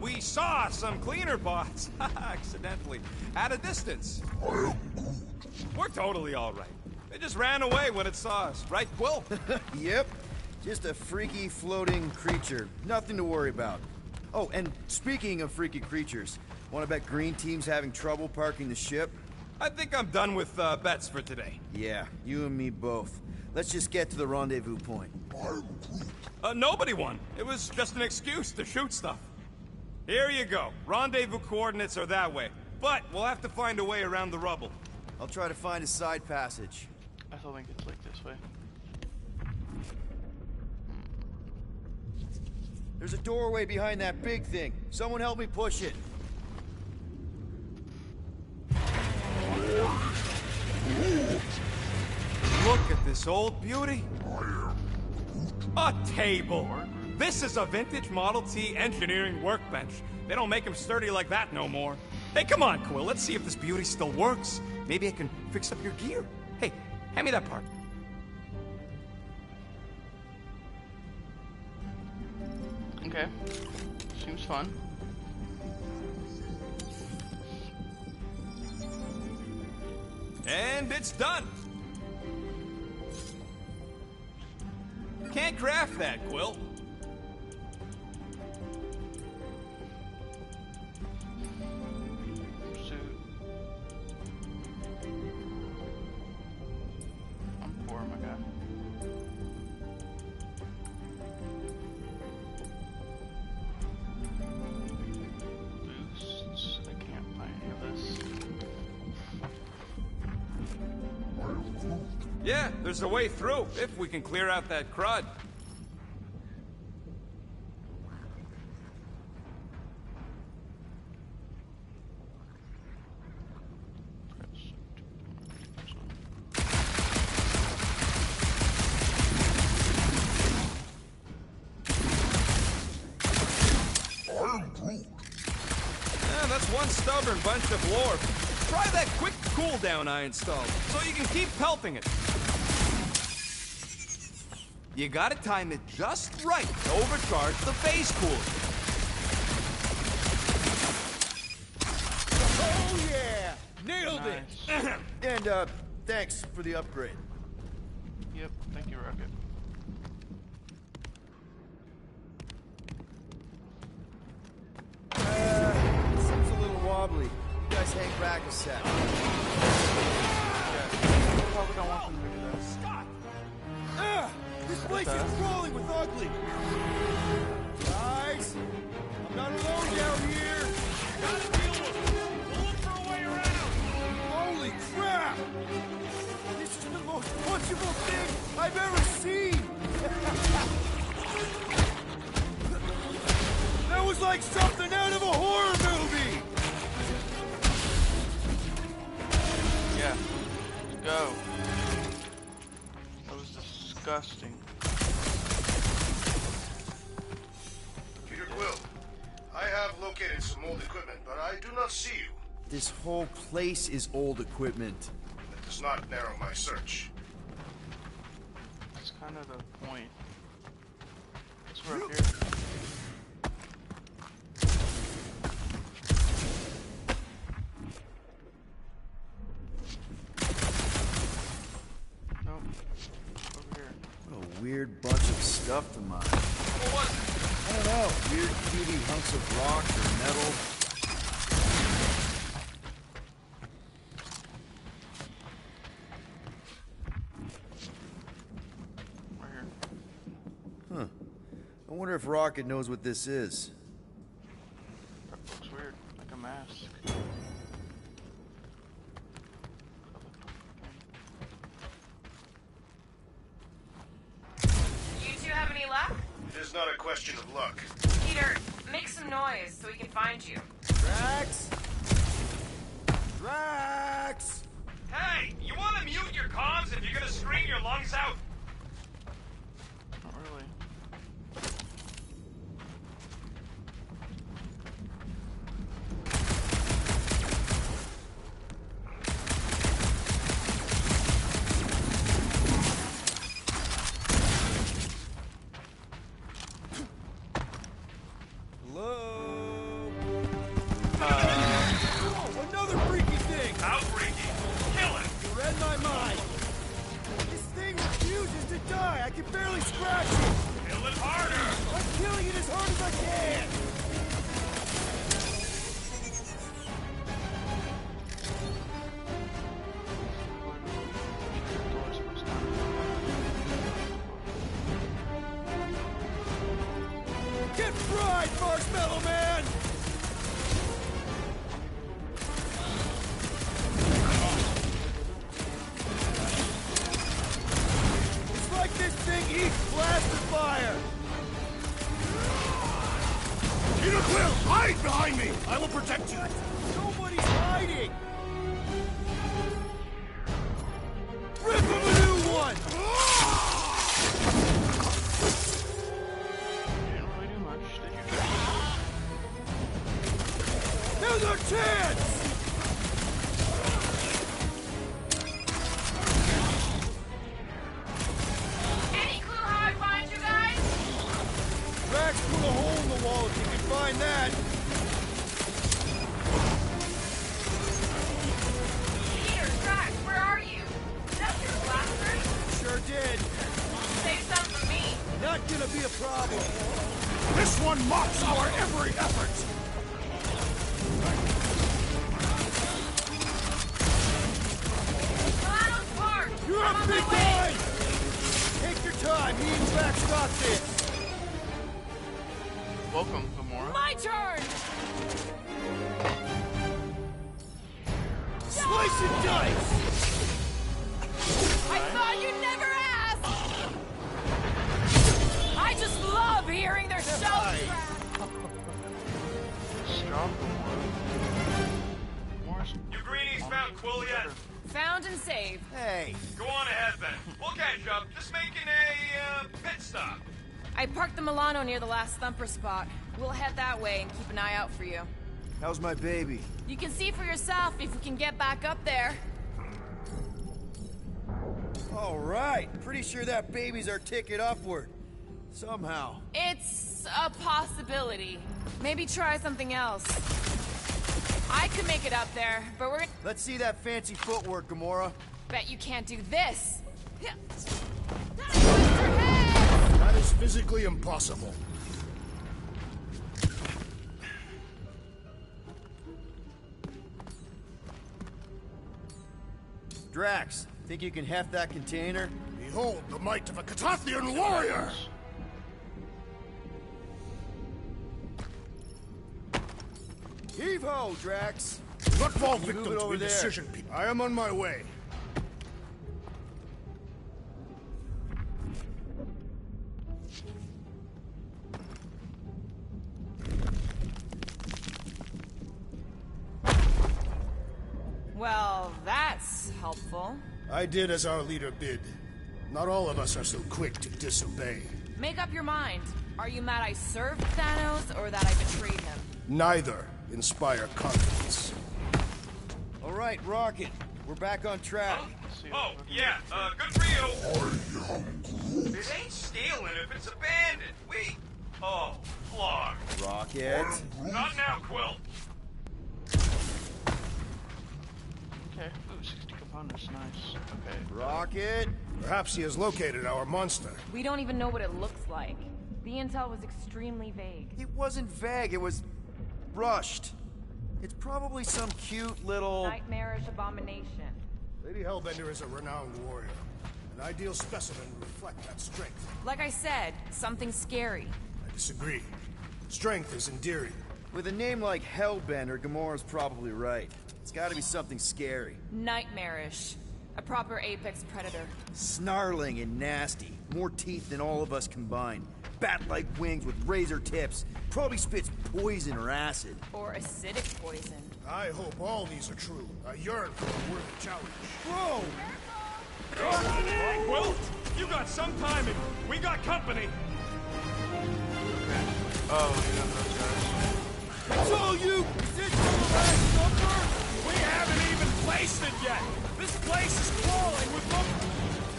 We saw some cleaner bots, accidentally, at a distance. We're totally all right. They just ran away when it saw us, right, Quill? Yep, just a freaky floating creature. Nothing to worry about. Oh, and speaking of freaky creatures, want to bet Green Team's having trouble parking the ship? I think I'm done with bets for today. Yeah, you and me both. Let's just get to the rendezvous point. Nobody won. It was just an excuse to shoot stuff. Here you go. Rendezvous coordinates are that way. But we'll have to find a way around the rubble. I'll try to find a side passage. I still think it's like this way. There's a doorway behind that big thing. Someone help me push it. Look at this old beauty. A table. This is a vintage Model T engineering workbench. They don't make them sturdy like that no more. Hey, come on, Quill. Let's see if this beauty still works. Maybe I can fix up your gear. Hey, hand me that part. Okay. Seems fun. And it's done. Can't craft that, Quill. Suit. I'm poor, my god. Boosts. I can't buy any of this. Yeah, there's a way through, if we can clear out that crud. Yeah, that's one stubborn bunch of lore. Try that quick cooldown I installed, so you can keep pelting it. You gotta time it just right to overcharge the phase cooler. Oh yeah! Nailed Nice. it! And thanks for the upgrade. Yep, thank you, Rocket. Seems a little wobbly. You guys hang back a sec. Probably don't want them to do that. Scott! This place is crawling with ugly! Guys! I'm not alone down here! Gotta deal with it. We'll look for a way around. Holy crap! This is the most punchable thing I've ever seen! That was like something out of a horror movie! Yeah. Go. That was disgusting. Peter Quill, I have located some old equipment, but I do not see you. This whole place is old equipment. That does not narrow my search. That's kind of the point. It's right here. Nope. Over here. What a weird bunch of stuff to mine. What was it? I don't know. Weird, cubey hunks of rock or metal. Right here. Huh. I wonder if Rocket knows what this is. That looks weird. Like a mask. You two have any luck? It is not a question of luck. Peter, make some noise so we can find you. Drax? Drax! Hey, you want to mute your comms if you're gonna scream your lungs out? Not really. Hello? Uh, Oh, another freaky thing! Outbreaking. Kill it. You read my mind. This thing refuses to die. I can barely scratch it. Kill it harder. I'm killing it as hard as I can. protect you! Nobody's hiding! Rip him a new one! You didn't really do much, did you? Now's our chance! Any clue how I find you guys? Drax put a hole in the wall if you can find that. Peter, Drax, where are you? Is that your blaster? Sure did. Save some for me. Not gonna be a problem. This one mocks our every effort! Milano's Park! You're I'm a on big my way! guy! Take your time. Me and Drax got this. Welcome, Gamora. My turn! Slice and dice! I thought you'd never ask! I just love hearing their shout track! Strong Gamora. Gamora's You greenies found Quill yet? Found and saved. Hey, Go on ahead then. We'll catch up. Just making a pit stop. I parked the Milano near the last thumper spot. We'll head that way and keep an eye out for you. how's my baby? You can see for yourself if we can get back up there. All right. Pretty sure that baby's our ticket upward. Somehow. It's a possibility. Maybe try something else. I could make it up there, but we're gonna Let's see that fancy footwork, Gamora. bet you can't do this. That is physically impossible. Drax, think you can heft that container? Behold the might of a Catathian warrior! Heave-ho, Drax! Not fall You victim move it to over there. indecision, people. I am on my way. Well, that's helpful. I did as our leader bid. Not all of us are so quick to disobey. Make up your mind. Are you mad I served Thanos or that I betrayed him? Neither inspire confidence. All right, Rocket. We're back on track. Oh, yeah, good for you. It ain't stealing if it's abandoned. Oh, Clark. Rocket. Not now, Quill. Okay. Ooh, 60 components. Nice. Okay. Rocket. Perhaps he has located our monster. We don't even know what it looks like. The intel was extremely vague. It wasn't vague, it was rushed. It's probably some cute little... Nightmarish abomination. Lady Hellbender is a renowned warrior. An ideal specimen would reflect that strength. Like I said, something scary. I disagree. Strength is endearing. With a name like Hellbender, Gamora's probably right. It's gotta be something scary. Nightmarish. A proper apex predator. Snarling and nasty. More teeth than all of us combined. Bat-like wings with razor tips. Probably spits poison or acid. Or acidic poison. I hope all these are true. I yearn for a worthy challenge. Bro! Quill, you got some timing. We got company. Oh, you got those guys. It's all you! Is this your last number? We haven't even placed it yet. This place is crawling with them.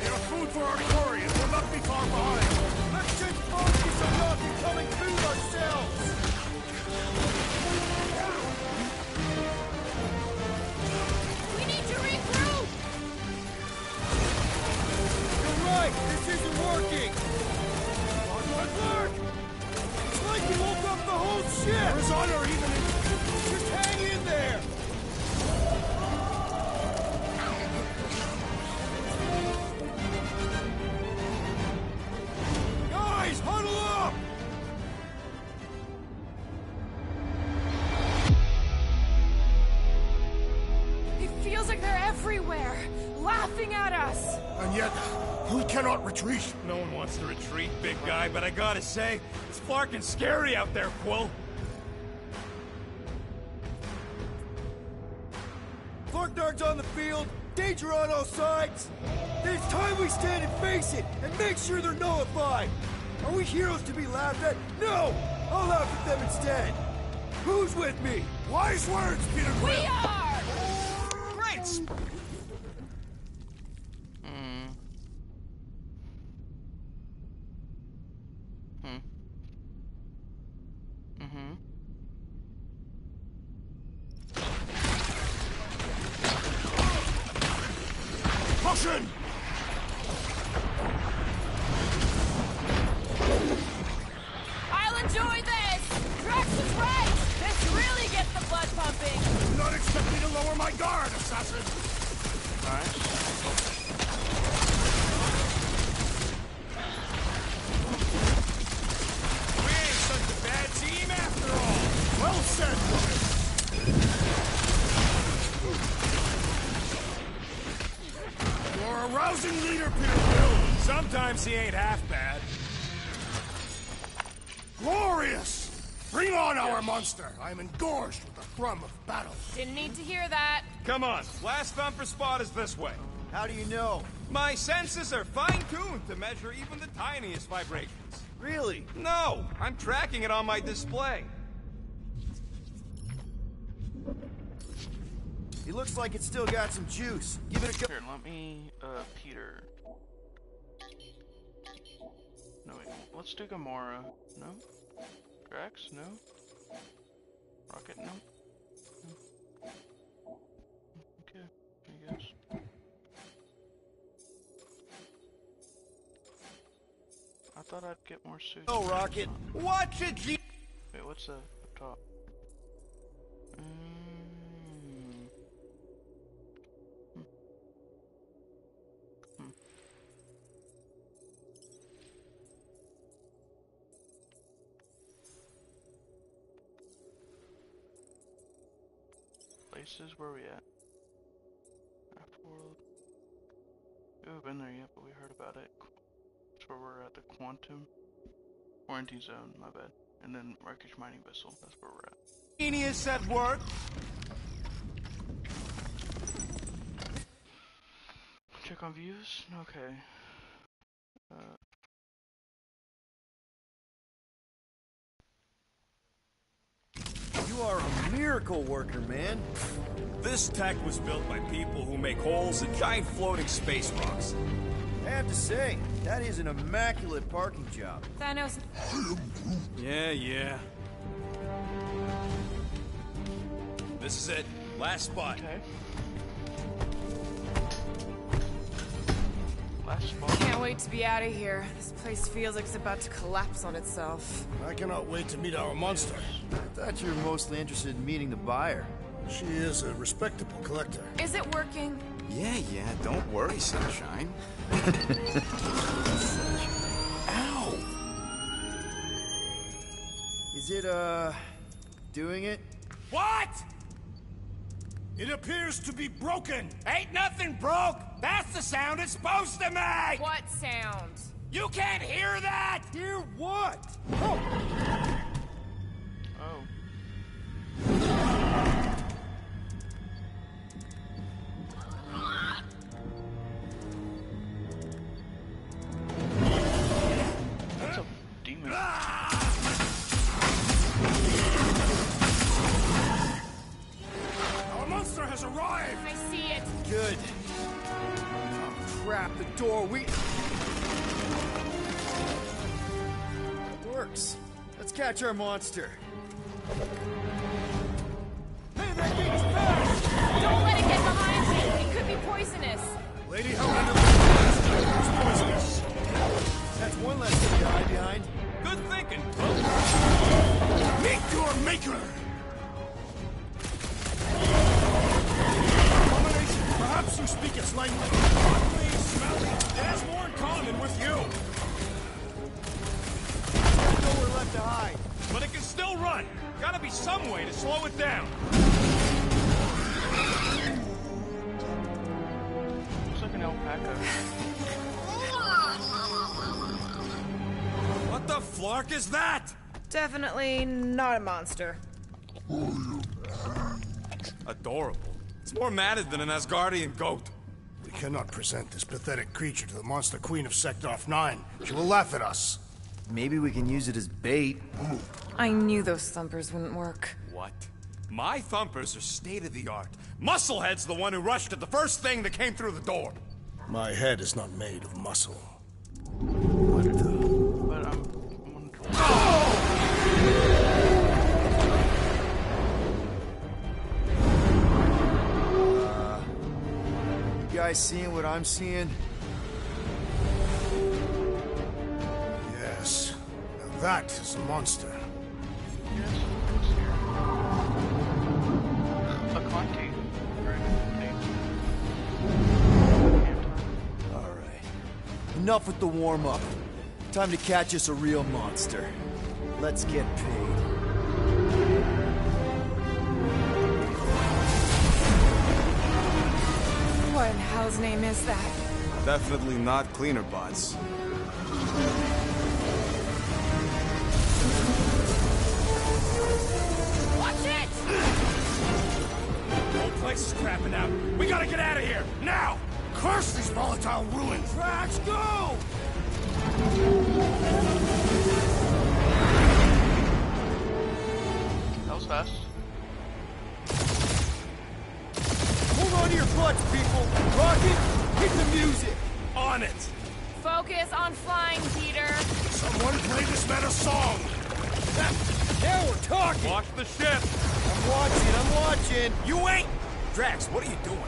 They are food for our quarry and will not be far behind. Let's just focus on not becoming food ourselves! We need to regroup! You're right! This isn't working! Look! It's like you woke up the whole ship! There is honor even in... Just hang in there! Guys, huddle up! It feels like they're everywhere, laughing at us. And yet, we cannot retreat. No one wants to retreat, big guy, but I gotta say, it's fucking scary out there, Quill. field, danger on all sides. Then it's time we stand and face it, and make sure they're nullified. Are we heroes to be laughed at? No! I'll laugh at them instead. Who's with me? Wise words, Peter Quill! We are! Great! Caution! I'll enjoy this! Drax was right! This really gets the blood pumping! Do not expect me to lower my guard, assassin! Nice. We ain't such a bad team after all! Well said, woman! You're a rousing leader, Peter Quill! Sometimes he ain't half bad. Glorious! Bring on our monster! I am engorged with the thrum of battle. Didn't need to hear that. Come on, last bumper spot is this way. How do you know? My senses are fine-tuned to measure even the tiniest vibrations. Really? No, I'm tracking it on my display. It looks like it's still got some juice. Give it a go. Here, let me, Peter. No, wait. Let's do Gamora. No? Drax? No? Rocket? No? Okay, I guess. I thought I'd get more suits. Oh, Rocket. Watch it, G. Wait, what's up top? Places, where we at? Half-world. We haven't been there yet, but we heard about it. That's where we're at, the quarantine zone, my bad. And then wreckage mining vessel, that's where we're at. Genius at work. Check on views? Okay. You are a miracle worker, man. This tech was built by people who make holes in giant floating space rocks. I have to say, that is an immaculate parking job. Thanos. Yeah. This is it. Last spot. Okay. Last spot. Can't wait to be out of here. This place feels like it's about to collapse on itself. I cannot wait to meet our monster. I thought you were mostly interested in meeting the buyer. She is a respectable collector. Is it working? Yeah, don't worry, sunshine. Ow! Is it, doing it? What? It appears to be broken. Ain't nothing broke. That's the sound it's supposed to make. What sound? You can't hear that. Hear what? Oh. That's a demon. Our monster has arrived. I see it. Good. Oh, crap, the door, It works. Let's catch our monster. Hey, that thing's fast! Don't let it get behind me. It could be poisonous. Lady Hellender was poisonous. That's one less thing to hide behind. Good thinking. Meet your maker. Abomination, perhaps you speak its language. Ugly, smelly. It has more in common with you. There's nowhere left to hide. But it can still run. Gotta be some way to slow it down. Looks like an alpaca. What the flark is that? Definitely not a monster. Adorable. It's It's more matted than an Asgardian goat. We cannot present this pathetic creature to the monster queen of Sector 9. She will laugh at us. Maybe we can use it as bait. I knew those thumpers wouldn't work. What? My thumpers are state-of-the-art. Musclehead's the one who rushed at the first thing that came through the door. My head is not made of muscle. But I'm You guys seeing what I'm seeing? Yes. Now that is a monster. a Conti. Alright. Enough with the warm-up. Time to catch us a real monster. Let's get paid. What in hell's name is that? Definitely not cleaner bots. Watch it! The whole place is crapping out. We gotta get out of here, now! Curse these volatile ruins! Drax, go! That was fast. Hold on to your butts, people! Rocket, hit the music! On it! Focus on flying, Peter. Someone play this man a song! Now we're talking! Watch the ship! I'm watching! You ain't! Drax, what are you doing?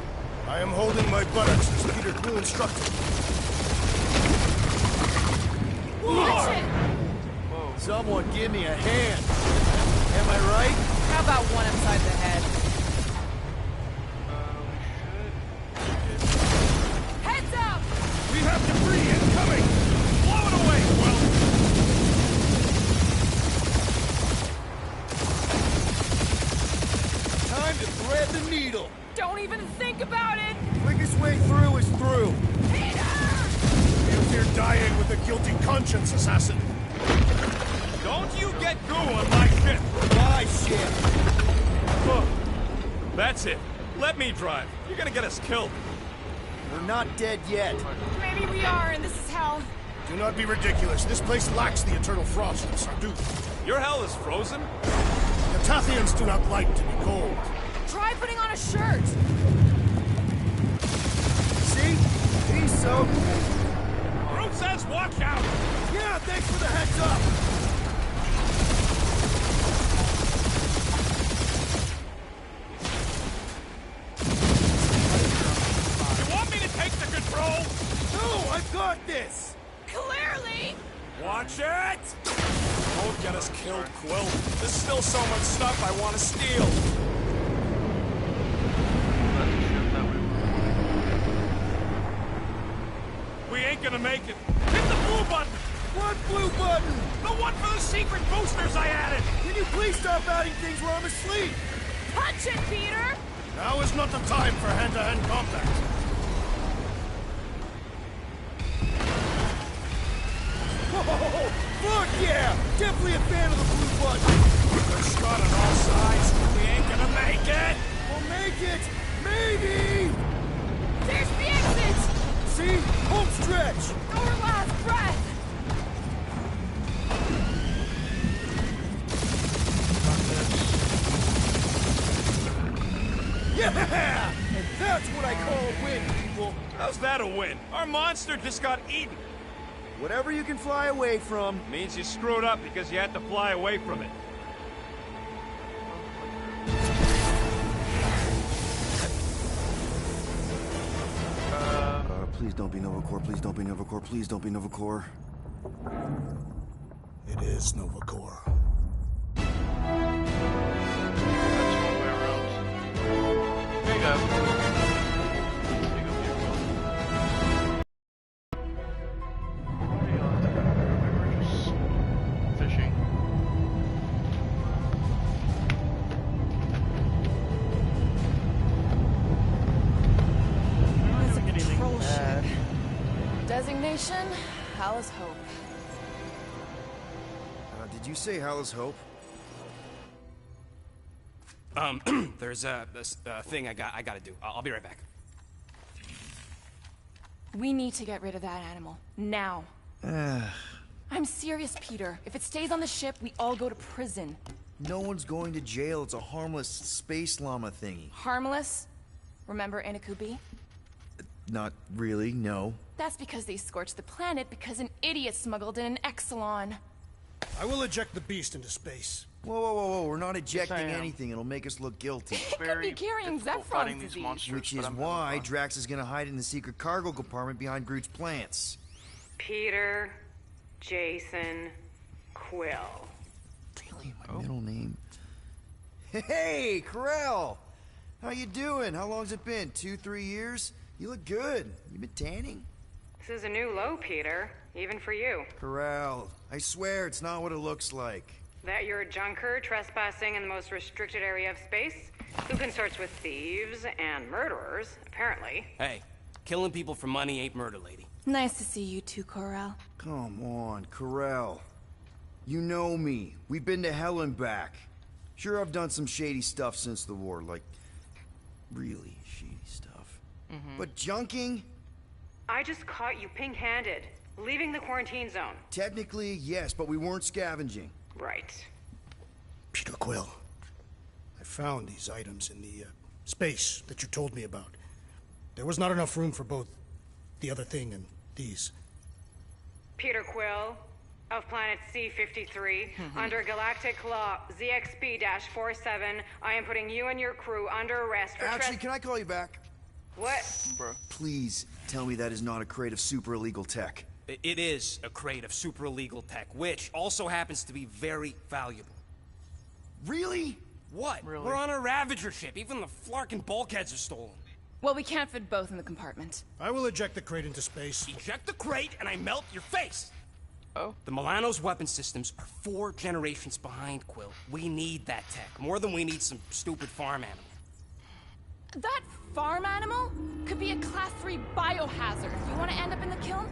I am holding my buttocks as Peter Quill instructed. Watch it! Someone give me a hand! Am I right? How about one upside the head? Heads up! We have debris incoming! Blow it away, Quill! Time to thread the needle! Don't even think about it! Quickest way through is through! Peter! You fear dying with a guilty conscience, assassin. Don't you get goo on my ship! My ship! Huh. That's it. Let me drive. You're gonna get us killed. We're not dead yet. Maybe we are, and this is hell. Do not be ridiculous. This place lacks the eternal frost of Sarduth. Your hell is frozen? The Tathians do not like to be cold. Try putting on a shirt. See? He's so... Groot says watch out! Yeah, thanks for the heads up! You want me to take the control? No, I've got this! Clearly! Watch it! Don't get us killed, Quill. There's still so much stuff I want to steal. That's the ship that we We ain't gonna make it. Hit the blue button! What blue button? The one for the secret boosters I added! Can you please stop adding things where I'm asleep? Punch it, Peter! Now is not the time for hand-to-hand combat. Oh, fuck yeah! Definitely a fan of the blue button! They're shot on all sides. We ain't gonna make it! We'll make it! Maybe! There's the exit! See? Home stretch! Our last breath! Yeah! And that's what I call a win, people! How's that a win? Our monster just got eaten. Whatever you can fly away from. Means you screwed up because you had to fly away from it. Please don't be Novacore, please don't be Novacore, please don't be Novacore. It is Novacore. That's one way around. There you go. There you go, We were just fishing. It's a patrol ship. Designation, Hala's Hope. Did you say Hala's Hope? There's a thing I gotta do. I'll be right back. We need to get rid of that animal. Now. I'm serious, Peter. If it stays on the ship, we all go to prison. No one's going to jail. It's a harmless space llama thingy. Harmless? Remember Inakubi? Not really, no. That's because they scorched the planet because an idiot smuggled in an Exelon. I will eject the beast into space. Whoa, whoa, whoa, whoa. We're not Yes, I ejecting am. anything. It'll make us look guilty. It could be carrying difficult Zephron's fighting these disease. monsters, Which but is I'm having why fun. Drax is gonna hide in the secret cargo compartment behind Groot's plants. Peter, Jason, Quill. Really, my middle name? Hey, Corell! How you doing? How long's it been? 2-3 years? You look good. You been tanning? This is a new low, Peter. Even for you. Corell, I swear it's not what it looks like. That you're a junker trespassing in the most restricted area of space? Who consorts with thieves and murderers, apparently. Hey, killing people for money ain't murder, lady. Nice to see you too, Corel. Come on, Corell. You know me. We've been to hell and back. Sure, I've done some shady stuff since the war, like, really shady stuff. But junking? I just caught you pink-handed, leaving the quarantine zone. Technically, yes, but we weren't scavenging. Right. Peter Quill, I found these items in the space that you told me about. There was not enough room for both the other thing and these. Peter Quill, of planet C-53, under Galactic Law ZXP-47, I am putting you and your crew under arrest for Actually, can I call you back? What? Bruh. Please tell me that is not a crate of super illegal tech. It is a crate of super illegal tech, which also happens to be very valuable. Really? What? Really? We're on a Ravager ship. Even the Flarkin bulkheads are stolen. Well, we can't fit both in the compartment. I will eject the crate into space. Eject the crate and I melt your face! Oh? The Milano's weapon systems are 4 generations behind, Quill. We need that tech, more than we need some stupid farm animal. That farm animal could be a Class 3 biohazard. You want to end up in the kiln?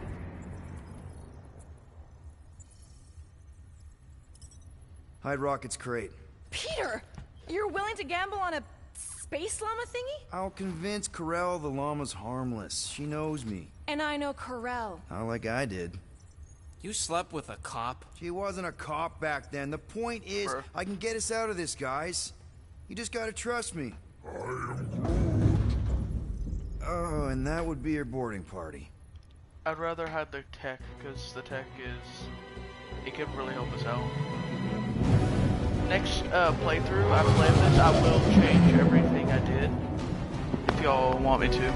Hide Rocket's crate. Peter! You're willing to gamble on a space llama thingy? I'll convince Corell the llama's harmless. She knows me. And I know Corel. Not like I did. You slept with a cop? She wasn't a cop back then. The point is, Bruh. I can get us out of this, guys. You just gotta trust me. Oh, and that would be your boarding party. I'd rather have the tech, because the tech is... it could really help us out. Next playthrough I play this, I will change everything I did. If y'all want me to.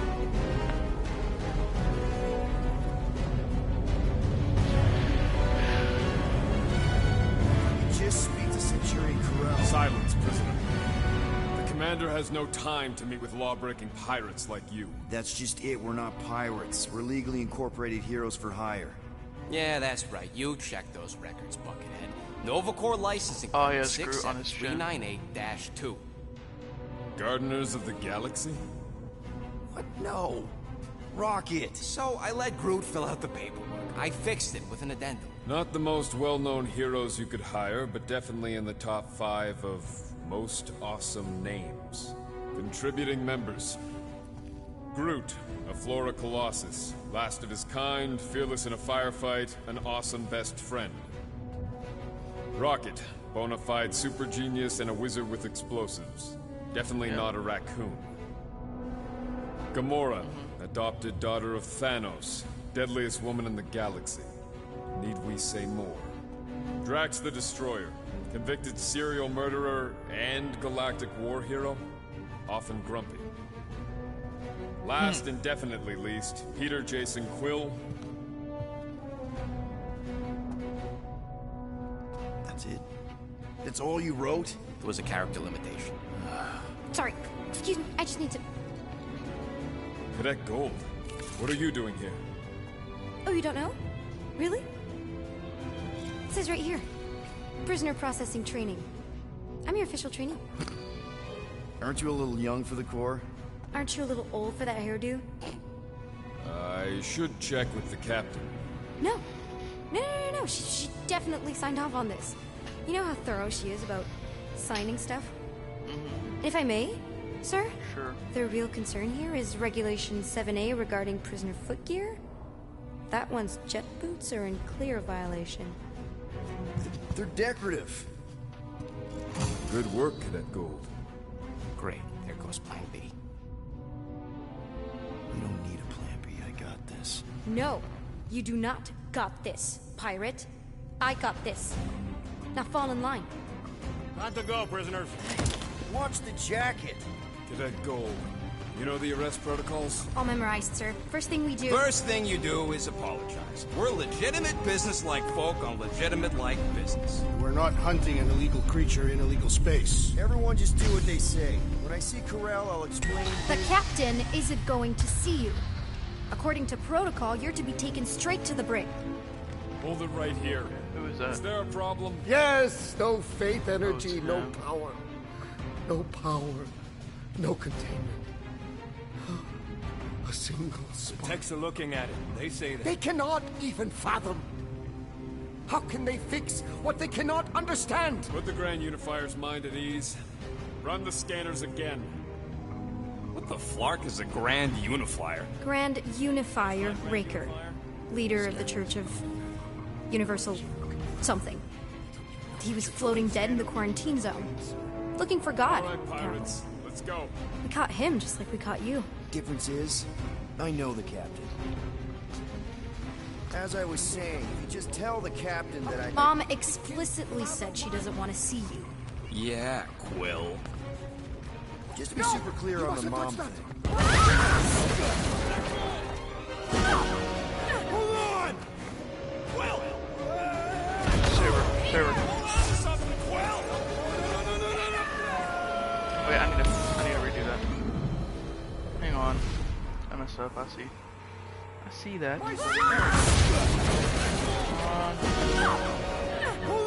Just speak to Centurion Corell. Silence, prisoner. The commander has no time to meet with law-breaking pirates like you. That's just it. We're not pirates. We're legally incorporated heroes for hire. Yeah, that's right. You check those records, Buckethead. Nova Corps licensing Oh, code yeah, Groot on his chin. 67398-2. Gardeners of the Galaxy? What? No. Rocket. So I let Groot fill out the paperwork. I fixed it with an addendum. Not the most well-known heroes you could hire, but definitely in the top 5 of most awesome names. Contributing members. Groot, a Flora Colossus, last of his kind, fearless in a firefight, an awesome best friend. Rocket, bona fide super genius and a wizard with explosives. Definitely not a raccoon. Gamora, adopted daughter of Thanos, deadliest woman in the galaxy. Need we say more? Drax the Destroyer, convicted serial murderer and galactic war hero, often grumpy. Last and definitely least, Peter Jason Quill. That's it? That's all you wrote? It was a character limitation. Sorry, excuse me, I just need to... Cadet Gold, what are you doing here? Oh, you don't know? Really? It says right here. Prisoner processing training. I'm your official trainee. Aren't you a little young for the Corps? Aren't you a little old for that hairdo? I should check with the captain. No. No. She definitely signed off on this. You know how thorough she is about signing stuff? If I may, sir? Sure. The real concern here is Regulation 7A regarding prisoner footgear. That one's jet boots are in clear violation. They're decorative. Good work, Cadet Gold. Great. There goes Plan B. I don't need a plan B. I got this. No, you do not got this, pirate. I got this. Now fall in line. Time to go, prisoners. Watch the jacket. Cadet Gold. You know the arrest protocols? All memorized, sir. First thing we do... First thing you do is apologize. We're legitimate business-like folk on legitimate-like business. We're not hunting an illegal creature in illegal space. Everyone just do what they say. When I see Corral, I'll explain. The captain isn't going to see you. According to protocol, you're to be taken straight to the brig. Hold it right here. Who is that? Is there a problem? Yes, no faith energy, no snap. power. No power, no containment. A single spark. Techs are looking at it. They say that. They cannot even fathom. How can they fix what they cannot understand? Put the Grand Unifier's mind at ease. Run the scanners again. What the flark is a Grand Unifier? Grand Unifier Raker, leader of the Church of Universal something. He was floating dead in the quarantine zone, looking for God. All right, pirates. Let's go. We caught him just like we caught you. Difference is, I know the captain. As I was saying, if you just tell the captain that I... Mom explicitly said she doesn't want to see you. Yeah, Quill. Just to be super clear on the mom thing. Hold on! Well! Saber. Wait, I need to redo that. Hang on. I messed up, I see that. Hold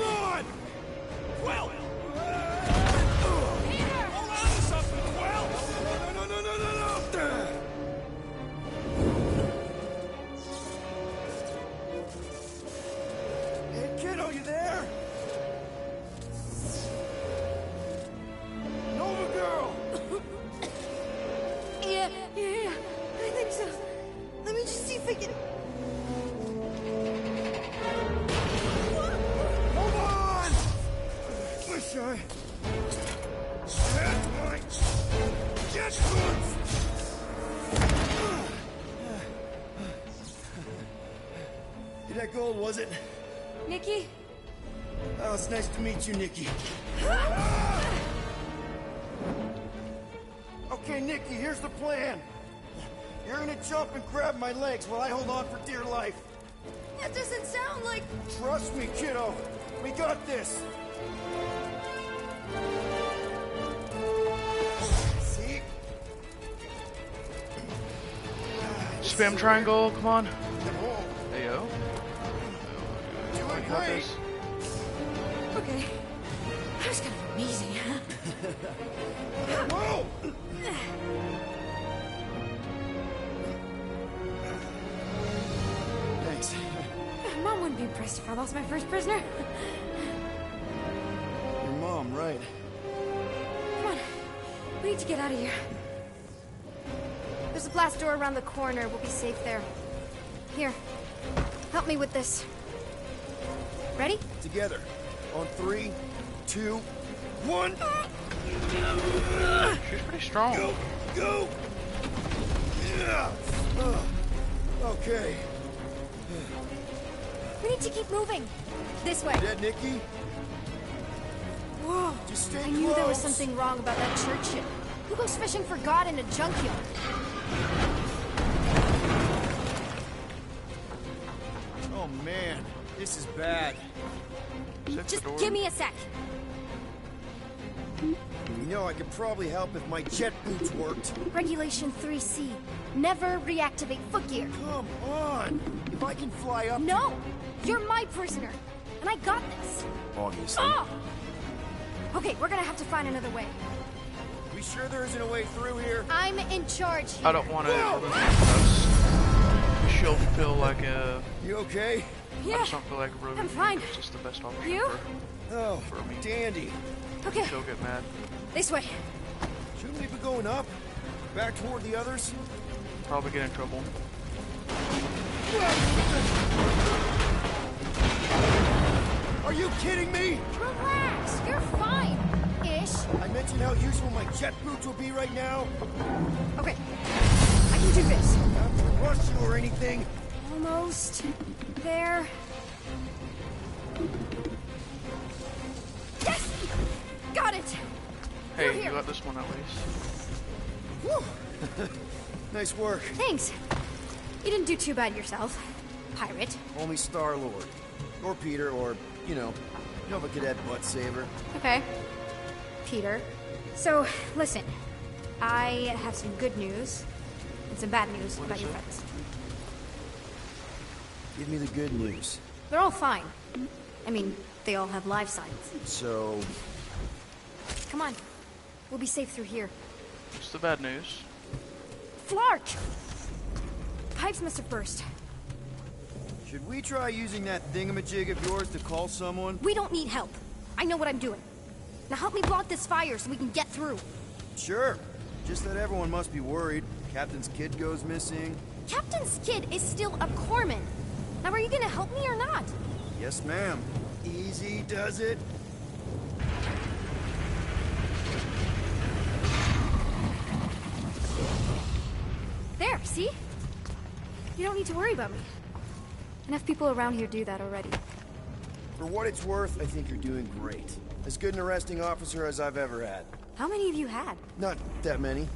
on! Well! Peter! Hold on to something, Well! No! Hey, kiddo, you there? Nova girl! Yeah, I think so. Let me just see if I can... Hold on! Wish I... had my jet boots! That Gold, was it? Nikki? Oh, it's nice to meet you, Nikki. Okay, Nikki, here's the plan. You're gonna jump and grab my legs while I hold on for dear life. That doesn't sound like... Trust me, kiddo. We got this. See? Spam triangle, come on. Come home. Hey, yo. Doing Got great. this. Okay. That was kind of amazing, huh? Whoa! Thanks. Mom wouldn't be impressed if I lost my first prisoner. Your mom, right? Come on. We need to get out of here. There's a blast door around the corner. We'll be safe there. Here. Help me with this. Ready? Together. On 3, 2, 1. She's pretty strong. Go! Go! Yeah! Okay. We need to keep moving. This way. Dead, Nikki? Whoa. Just stay I knew there was close. something wrong about that church ship. Who goes fishing for God in a junkyard? Oh, man. This is bad. Just give me a sec. You know, I could probably help if my jet boots worked. Regulation 3C. Never reactivate footgear. Come on! If I can fly up... No! You're my prisoner. And I got this. Obviously. Oh! Okay, we're gonna have to find another way. We sure there isn't a way through here? I'm in charge here. I don't want to. She'll feel like a. You okay? I Yeah. just don't feel like a I'm fine. It's just the best option You? Oh, for me. dandy. Okay. She'll get mad. This way. Shouldn't we be going up? Back toward the others? Probably get in trouble. Are you kidding me? Relax. You're fine. Ish. I mentioned how useful my jet boots will be right now. Okay. I can do this. Not to rush you or anything. Almost. There. Yes! Got it! Hey, you got this one at least. Whew. Nice work. Thanks. You didn't do too bad yourself, pirate. Only Star-Lord. Or Peter, or, you know, Nova Cadet butt saver. Okay. Peter. So, listen. I have some good news and some bad news about your friends. Give me the good news. They're all fine. I mean, they all have life signs. So... Come on. We'll be safe through here. What's the bad news? Flark! Pipes must have burst. Should we try using that thingamajig of yours to call someone? We don't need help. I know what I'm doing. Now help me block this fire so we can get through. Sure. Just that everyone must be worried. Captain's kid goes missing. Captain's kid is still a corpsman. Now are you gonna help me or not? Yes, ma'am. Easy does it. There, see? You don't need to worry about me. Enough people around here do that already. For what it's worth, I think you're doing great. As good an arresting officer as I've ever had. How many have you had? Not that many.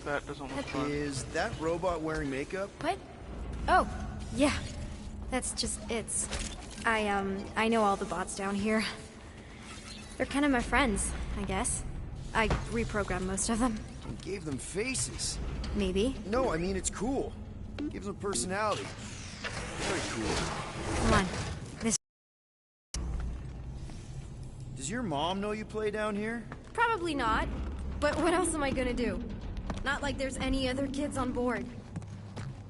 That doesn't look fun. Is that robot wearing makeup? What? Oh, yeah. That's just it's. I know all the bots down here. They're kind of my friends, I guess. I reprogrammed most of them. And gave them faces. Maybe. No, I mean it's cool. Gives them personality. Very cool. Come on. This. Does your mom know you play down here? Probably not. But what else am I gonna do? Not like there's any other kids on board.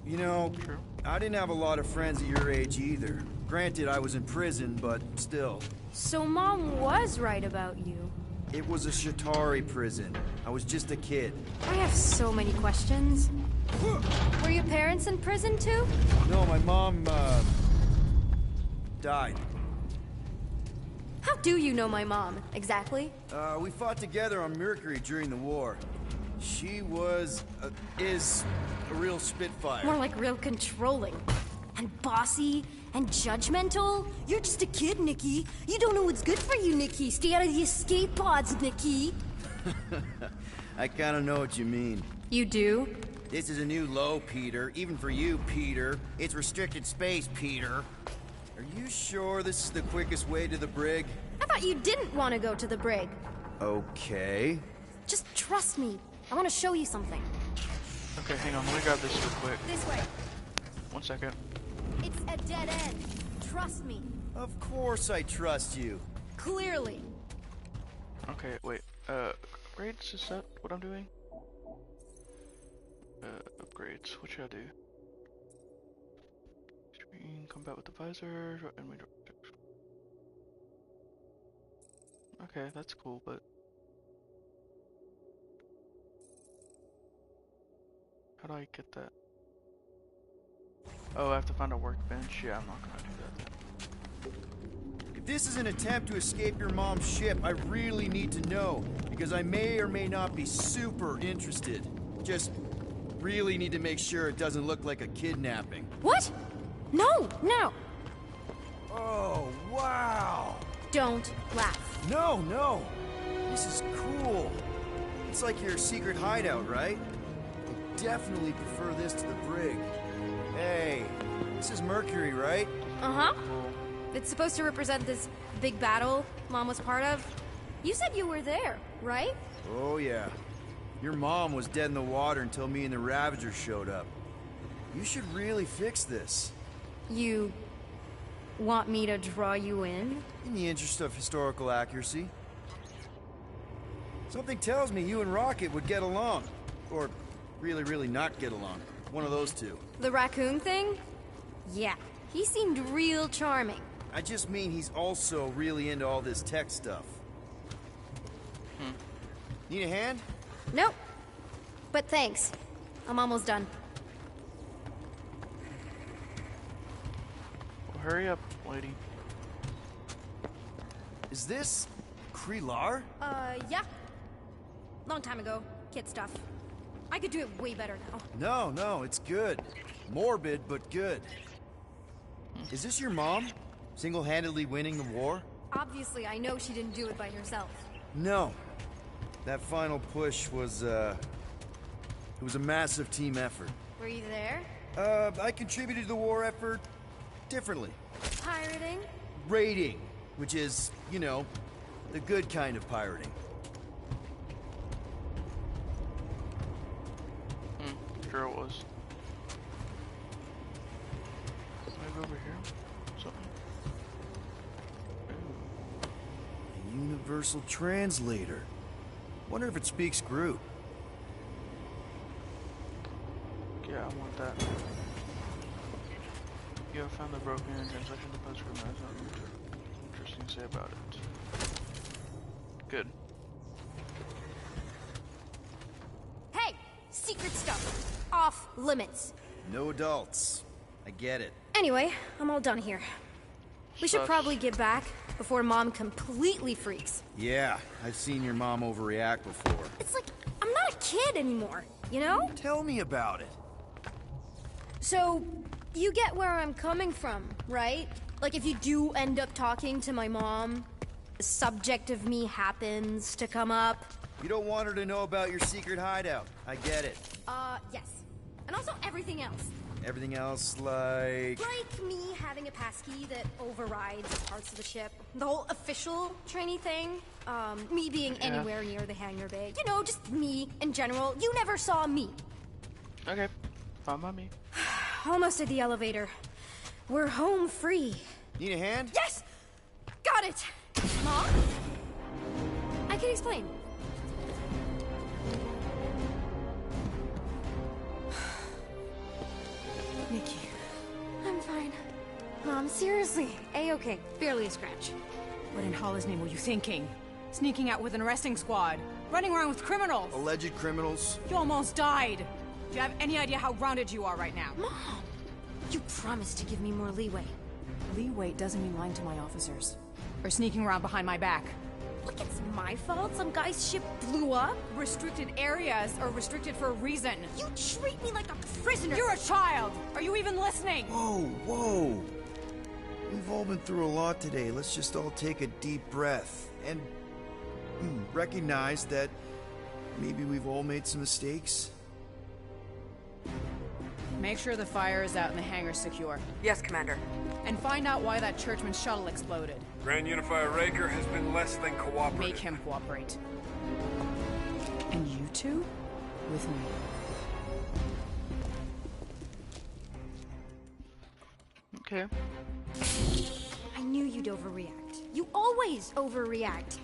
You know, I didn't have a lot of friends at your age either. Granted, I was in prison, but still. So Mom was right about you. It was a Shatari prison. I was just a kid. I have so many questions. Were your parents in prison too? No, my mom, died. How do you know my mom, exactly? We fought together on Mercury during the war. She was, is a real spitfire. More like real controlling. And bossy and judgmental. You're just a kid, Nikki. You don't know what's good for you, Nikki. Stay out of the escape pods, Nikki. I kinda know what you mean. You do? This is a new low, Peter. Even for you, Peter. It's restricted space, Peter. Are you sure this is the quickest way to the brig? I thought you didn't want to go to the brig. Okay. Just trust me. I want to show you something. Okay, hang on. Let me grab this real quick. This way. 1 second. It's a dead end. Trust me. Of course I trust you. Clearly. Okay, wait. Upgrades? Is that what I'm doing? Upgrades. What should I do? Screen, combat with the visor, enemy direct. Okay, that's cool, but how do I get that? Oh, I have to find a workbench? Yeah, I'm not gonna do that then. If this is an attempt to escape your mom's ship, I really need to know, because I may or may not be super interested. Just really need to make sure it doesn't look like a kidnapping. What? No, no. Oh, wow. Don't laugh. No, no. This is cool. It's like your secret hideout, right? I definitely prefer this to the brig. Hey, this is Mercury, right? Uh-huh. It's supposed to represent this big battle Mom was part of. You said you were there, right? Oh, yeah. Your mom was dead in the water until me and the Ravagers showed up. You should really fix this. You want me to draw you in? In the interest of historical accuracy. Something tells me you and Rocket would get along. Or really, really not get along. One of those two. The raccoon thing? Yeah, he seemed real charming. I just mean he's also really into all this tech stuff. Need a hand? Nope. But thanks. I'm almost done. Well, hurry up, lady. Is this Krelar? Yeah. Long time ago. Kid stuff. I could do it way better now. No, it's good. Morbid, but good. Is this your mom? Single-handedly winning the war? Obviously, I know she didn't do it by herself. No. That final push was, it was a massive team effort. Were you there? I contributed to the war effort differently. Pirating? Raiding, which is, you know, the good kind of pirating. Sure it was. Maybe over here? Something? A universal translator. Wonder if it speaks Groot. Yeah, I want that. You have found the broken in translation of the postscript. That's not interesting to say about it. Good. Hey! Secret stuff. Off limits. No adults. I get it. Anyway, I'm all done here. We should probably get back before Mom completely freaks. Yeah, I've seen your mom overreact before. It's like, I'm not a kid anymore, you know? Tell me about it. So, you get where I'm coming from, right? Like if you do end up talking to my mom, the subject of me happens to come up. You don't want her to know about your secret hideout. I get it. Yes. And also everything else. Everything else, like... Like me having a passkey that overrides parts of the ship. The whole official trainee thing. Me being anywhere near the hangar bay. You know, just me in general. You never saw me. Okay. Fine by me. Almost at the elevator. We're home free. Need a hand? Yes! Got it! Mom? I can explain. Nikki. I'm fine. Mom, seriously. A-okay. Barely a scratch. What in Hollis' name were you thinking? Sneaking out with an arresting squad? Running around with criminals? Alleged criminals? You almost died. Do you have any idea how grounded you are right now? Mom! You promised to give me more leeway. Leeway doesn't mean lying to my officers. Or sneaking around behind my back. Look, it's my fault some guy's ship blew up. Restricted areas are restricted for a reason. You treat me like a prisoner. You're a child. Are you even listening? Whoa. We've all been through a lot today. Let's just all take a deep breath and recognize that maybe we've all made some mistakes. Make sure the fire is out and the hangar's secure. Yes, Commander. And find out why that churchman's shuttle exploded. Grand Unifier Raker has been less than cooperative. Make him cooperate. And you two? With me. Okay. I knew you'd overreact. You always overreact.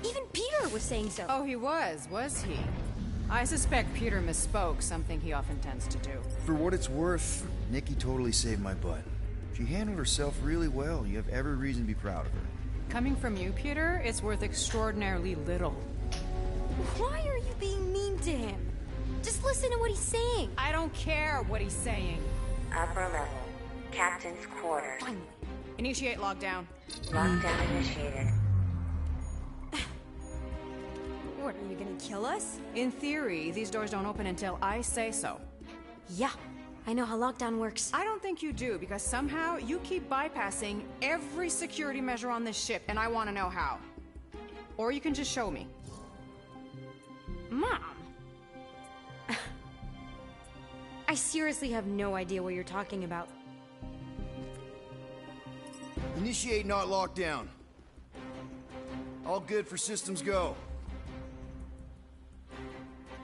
Even Peter was saying so. Oh, he was he? I suspect Peter misspoke, something he often tends to do. For what it's worth, Nikki totally saved my butt. She handled herself really well. You have every reason to be proud of her. Coming from you, Peter, it's worth extraordinarily little. Why are you being mean to him? Just listen to what he's saying. I don't care what he's saying. Upper level. Captain's quarters. Finally. Initiate lockdown. Lockdown initiated. What, are you gonna kill us? In theory, these doors don't open until I say so. Yeah, I know how lockdown works. I don't think you do, because somehow you keep bypassing every security measure on this ship, and I want to know how. Or you can just show me. Mom! I seriously have no idea what you're talking about. Initiate not lockdown. All good for systems go.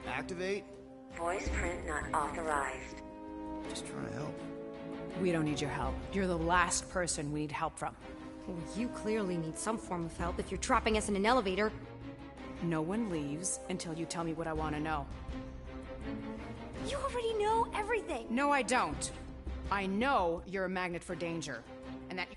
Activate. Voice print not authorized. Just trying to help. We don't need your help. You're the last person we need help from. Well, you clearly need some form of help if you're trapping us in an elevator. No one leaves until you tell me what I want to know. You already know everything. No, I don't. I know you're a magnet for danger. And that...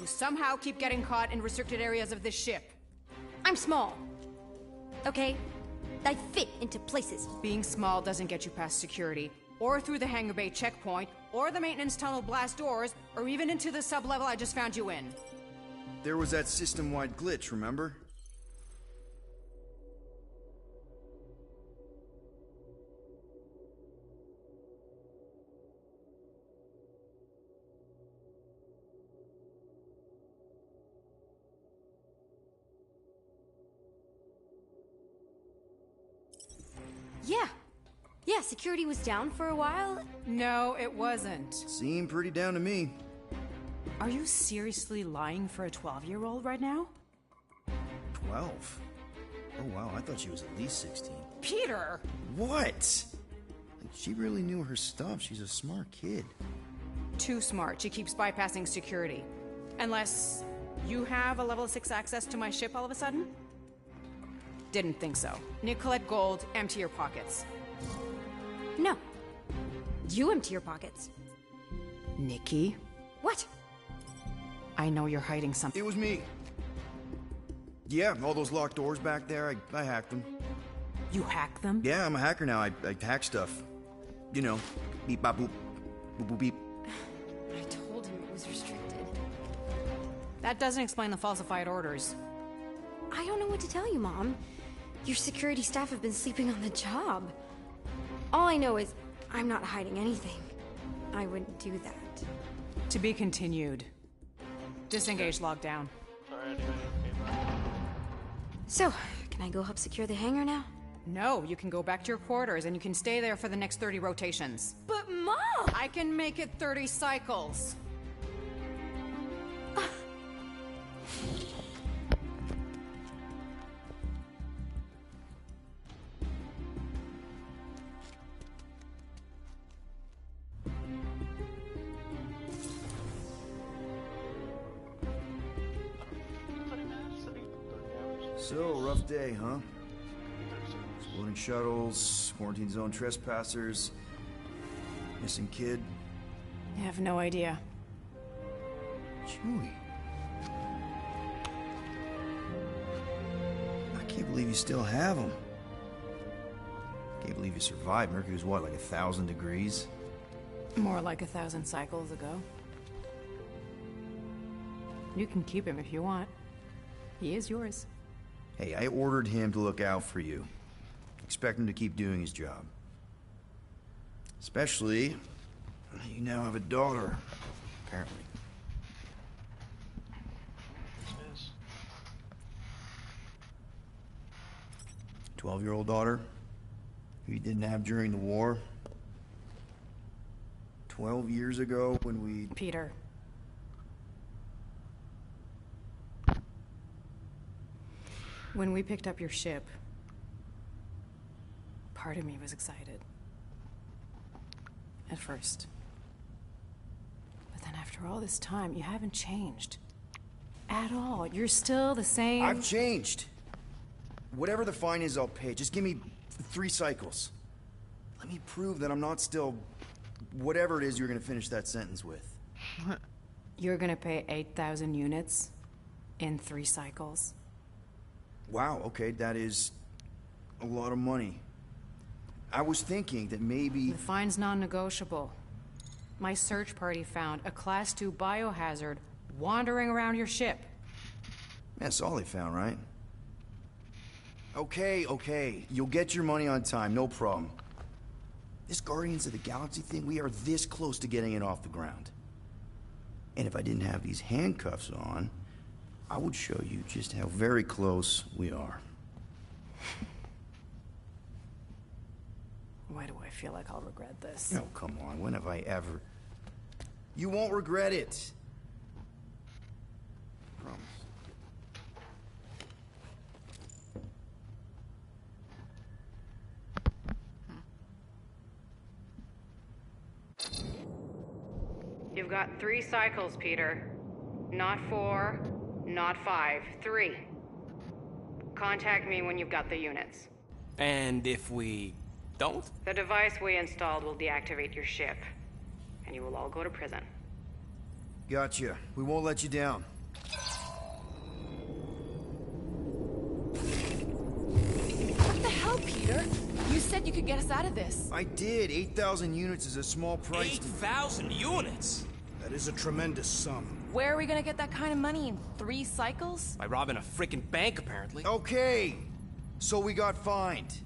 who somehow keep getting caught in restricted areas of this ship. I'm small. Okay? I fit into places. Being small doesn't get you past security, or through the hangar bay checkpoint, or the maintenance tunnel blast doors, or even into the sub-level I just found you in. There was that system-wide glitch, remember? Yeah. Yeah, security was down for a while. No, it wasn't. Seemed pretty down to me. Are you seriously lying for a 12-year-old right now? 12? Oh wow, I thought she was at least 16. Peter! What? She really knew her stuff. She's a smart kid. Too smart. She keeps bypassing security. Unless you have a level 6 access to my ship all of a sudden? Didn't think so. Nicolette Gold, empty your pockets. No. You empty your pockets. Nikki? What? I know you're hiding something. It was me. Yeah, all those locked doors back there, I hacked them. You hacked them? Yeah, I'm a hacker now. I hack stuff. You know, beep, bop, boop, boop, boop, beep. I told him it was restricted. That doesn't explain the falsified orders. I don't know what to tell you, Mom. Your security staff have been sleeping on the job. All I know is I'm not hiding anything. I wouldn't do that. To be continued. Disengage lockdown. So, can I go help secure the hangar now? No, you can go back to your quarters and you can stay there for the next 30 rotations. But Mom! I can make it 30 cycles. So, rough day, huh? Exploding shuttles, quarantine zone trespassers, missing kid. I have no idea. Chewie. I can't believe you still have him. Can't believe you survived. Mercury was what, like 1,000 degrees? More like 1,000 cycles ago. You can keep him if you want. He is yours. Hey, I ordered him to look out for you. Expect him to keep doing his job. Especially, you now have a daughter, apparently. 12-year-old daughter, who you didn't have during the war. 12 years ago when we... Peter. When we picked up your ship, part of me was excited. At first. But then after all this time, you haven't changed. At all. You're still the same... I've changed. Whatever the fine is, I'll pay. Just give me 3 cycles. Let me prove that I'm not still... whatever it is you're gonna finish that sentence with. You're gonna pay 8,000 units in 3 cycles. Wow, okay, that is a lot of money. I was thinking that maybe... The fine's non-negotiable. My search party found a Class 2 biohazard wandering around your ship. That's all they found, right? Okay, you'll get your money on time, no problem. This Guardians of the Galaxy thing, we are this close to getting it off the ground. And if I didn't have these handcuffs on, I would show you just how very close we are. Why do I feel like I'll regret this? Oh, come on, when have I ever... You won't regret it. Promise. You've got 3 cycles, Peter. Not 4, not 5, 3. Contact me when you've got the units. And if we don't? The device we installed will deactivate your ship, and you will all go to prison. Gotcha. We won't let you down. Peter. You said you could get us out of this. I did. 8,000 units is a small price. 8,000 units? That is a tremendous sum. Where are we gonna get that kind of money in 3 cycles? By robbing a freaking bank, apparently. Okay, so we got fined.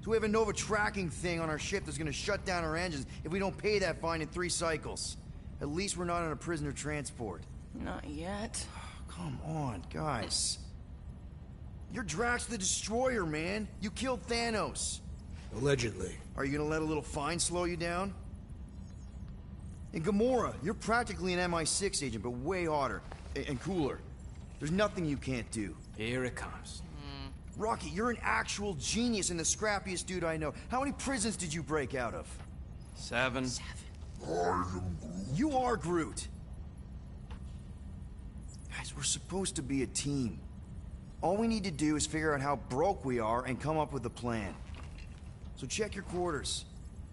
So we have a Nova tracking thing on our ship that's gonna shut down our engines if we don't pay that fine in 3 cycles. At least we're not on a prisoner transport. Not yet. Come on, guys. You're Drax the Destroyer, man. You killed Thanos. Allegedly. Are you gonna let a little fine slow you down? And Gamora, you're practically an MI6 agent, but way hotter and cooler. There's nothing you can't do. Here it comes. Rocky, you're an actual genius and the scrappiest dude I know. How many prisons did you break out of? 7. You are Groot. Guys, we're supposed to be a team. All we need to do is figure out how broke we are and come up with a plan. So check your quarters.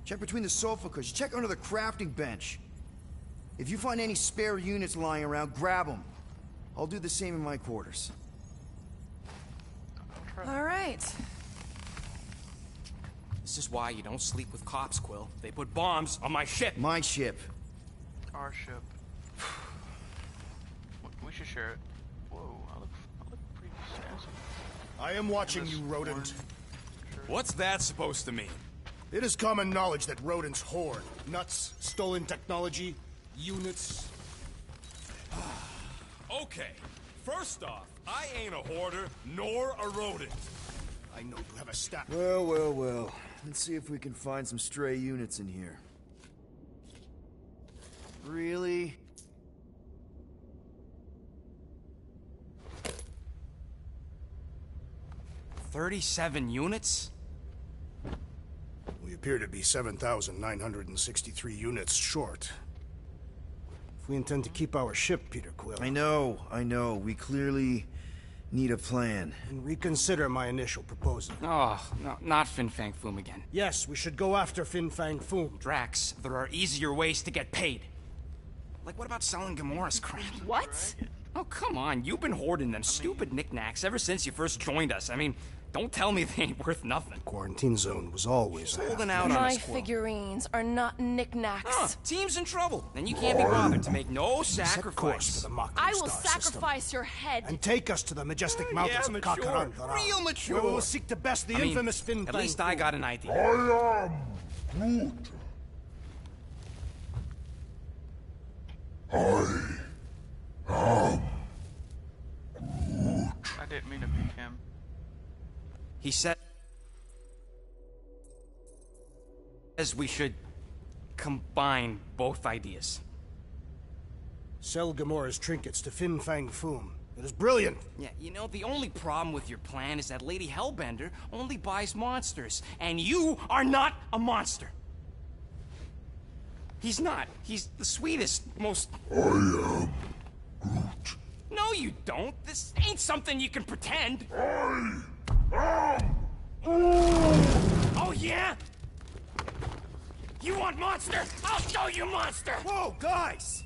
Check between the sofa cushions. Check under the crafting bench. If you find any spare units lying around, grab them. I'll do the same in my quarters. All right. This is why you don't sleep with cops, Quill. They put bombs on my ship. My ship. Our ship. We should share it. Whoa, I look pretty snazzy. I am watching you, rodent. What's that supposed to mean? It is common knowledge that rodents hoard nuts, stolen technology, units. Okay, first off, I ain't a hoarder nor a rodent. I know you have a stack. Well. Let's see if we can find some stray units in here. Really? $37 units? We appear to be 7,963 units short. If we intend to keep our ship, Peter Quill... I know. We clearly need a plan. And reconsider my initial proposal. Oh, no, not Fin Fang Foom again. Yes, we should go after Fin Fang Foom. Drax, there are easier ways to get paid. Like, what about selling Gamora's crap? What? Oh, come on. You've been hoarding them stupid knickknacks ever since you first joined us. I mean, don't tell me they ain't worth nothing. Quarantine zone was always holding out on My us, Quill. figurines are not knickknacks. Team's in trouble, and you can't be bothered to make no sacrifice. I will sacrifice your head. And take us to the majestic mountains of mature. Kakarandara. Real mature. Where we will seek to best the infamous Fin Fang. At least I got an idea. I am Groot. I didn't mean to pick him. He said as we should combine both ideas. Sell Gamora's trinkets to Fin Fang Foom. It is brilliant. Yeah, you know, the only problem with your plan is that Lady Hellbender only buys monsters, and you are not a monster. He's not. He's the sweetest, most... I am Groot. No, you don't. This ain't something you can pretend. I am Oh, yeah? You want monster? I'll show you monster! Whoa, guys!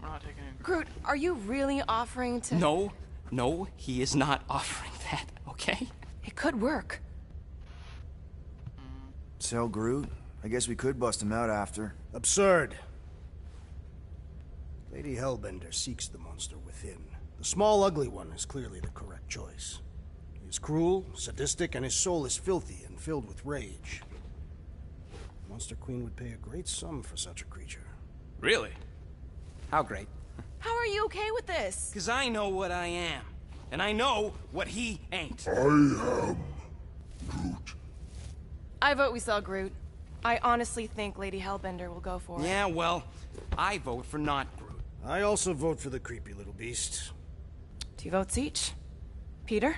We're not taking it. Groot, are you really offering to... No, he is not offering that, okay? It could work. Sell Groot? I guess we could bust him out after. Absurd. Lady Hellbender seeks the monster within. The small, ugly one is clearly the correct choice. He is cruel, sadistic, and his soul is filthy and filled with rage. The Monster Queen would pay a great sum for such a creature. Really? How great? How are you okay with this? Because I know what I am. And I know what he ain't. I am Groot. I vote we sell Groot. I honestly think Lady Hellbender will go for it. Yeah, well, I vote for not Groot. I also vote for the creepy little beast. 2 votes each. Peter?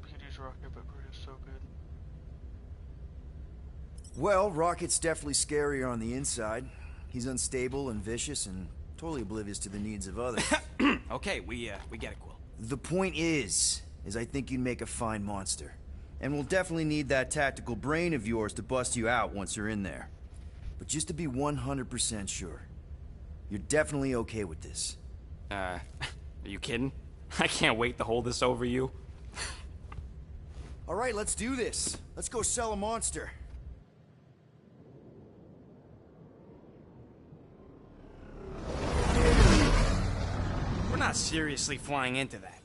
Petey's Rocket, but Groot is so good. Well, Rocket's definitely scarier on the inside. He's unstable and vicious and totally oblivious to the needs of others. Okay, we get it, Quill. The point is I think you'd make a fine monster. And we'll definitely need that tactical brain of yours to bust you out once you're in there. But just to be 100% sure, you're definitely okay with this. Are you kidding? I can't wait to hold this over you. All right, let's do this. Let's go sell a monster. We're not seriously flying into that.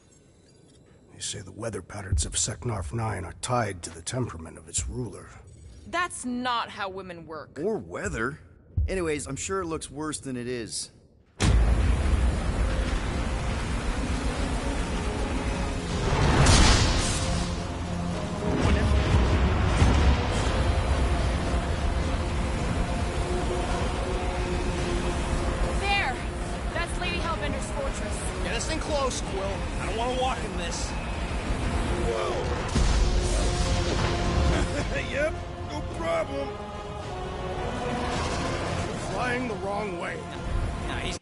They say the weather patterns of Seknarf 9 are tied to the temperament of its ruler. That's not how women work. Or weather. Anyways, I'm sure it looks worse than it is. There! That's Lady Hellbender's fortress. Get us in close, Quill. I don't want to walk in this. Yep, no problem. You're flying the wrong way. Nah, he's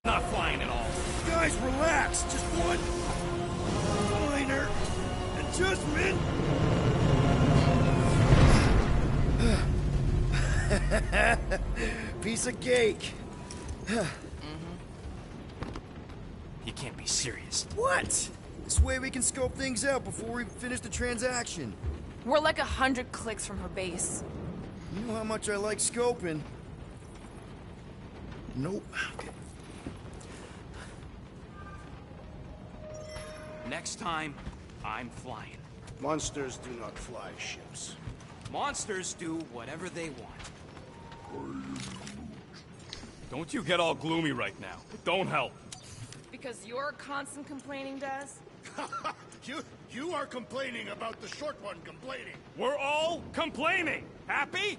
not flying at all. Guys, relax. Just one minor adjustment. Piece of cake. You can't be serious. What? This way we can scope things out before we finish the transaction. We're like 100 clicks from her base. You know how much I like scoping. Nope. Okay. Next time, I'm flying. Monsters do not fly ships. Monsters do whatever they want. Don't you get all gloomy right now. It don't help. Because your constant complaining does? You are complaining about the short one complaining. We're all complaining. Happy?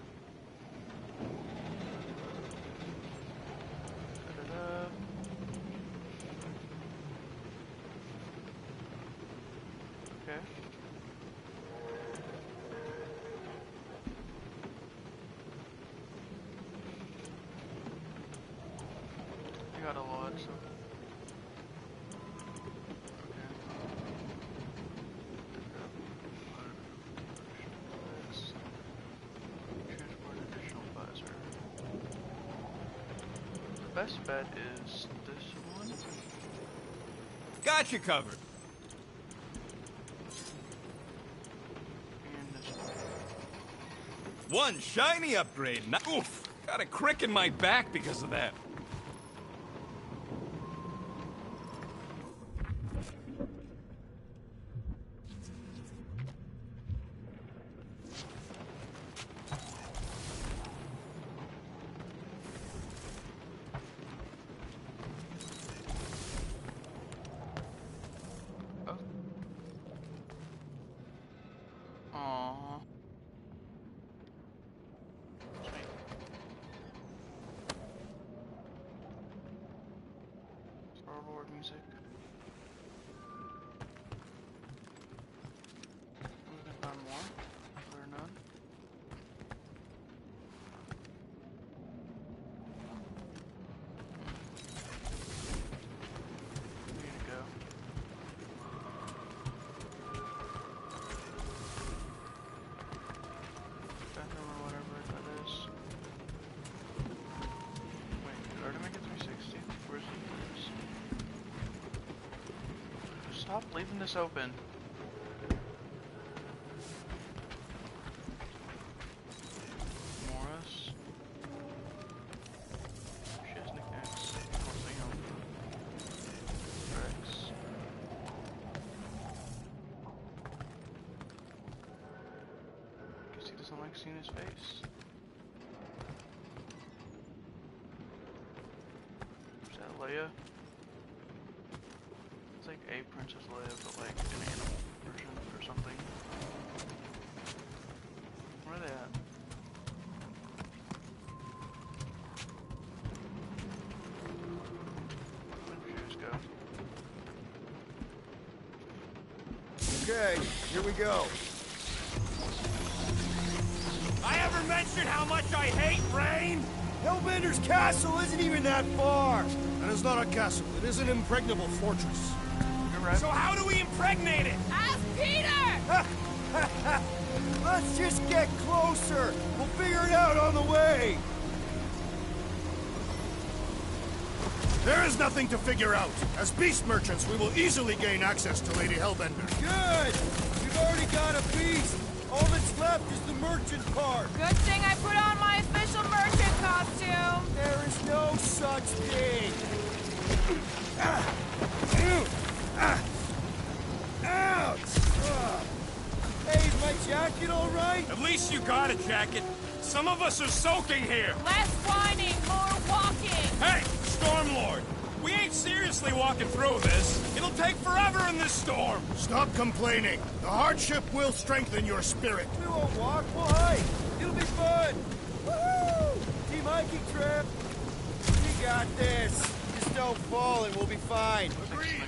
Okay. I got a lot, so. Best bet is this one. Got you covered. And this one. One shiny upgrade. Oof. Got a crick in my back because of that. Aww. Star-Lord music. We can find more. Is there none? We need to go. Bathroom or whatever that is. Wait, did I already make it 360? Where's the Stop leaving this open. Morris. Shiznick X. Rex. Guess he doesn't like seeing his face. Is that Leia? It's like a Princess Leia, but like an animal version or something. Where are they at? Where did you just go? Okay, here we go. I ever mentioned how much I hate rain? Hellbender's castle isn't even that far. That is not a castle. It is an impregnable fortress. So how do we impregnate it? Ask Peter! Let's just get closer. We'll figure it out on the way. There is nothing to figure out. As beast merchants, we will easily gain access to Lady Hellbender. Good! We've already got a beast. All that's left is the merchant part. Good thing I put on my official merchant costume. There is no such thing. Ouch! Hey, is my jacket all right? At least you got a jacket. Some of us are soaking here. Less whining, more walking. Hey, Stormlord. We ain't seriously walking through this. It'll take forever in this storm. Stop complaining. The hardship will strengthen your spirit. We won't walk, we'll hike. It'll be fun. Woohoo! Team hiking trip. We got this. Just don't fall and we'll be fine. Agreed.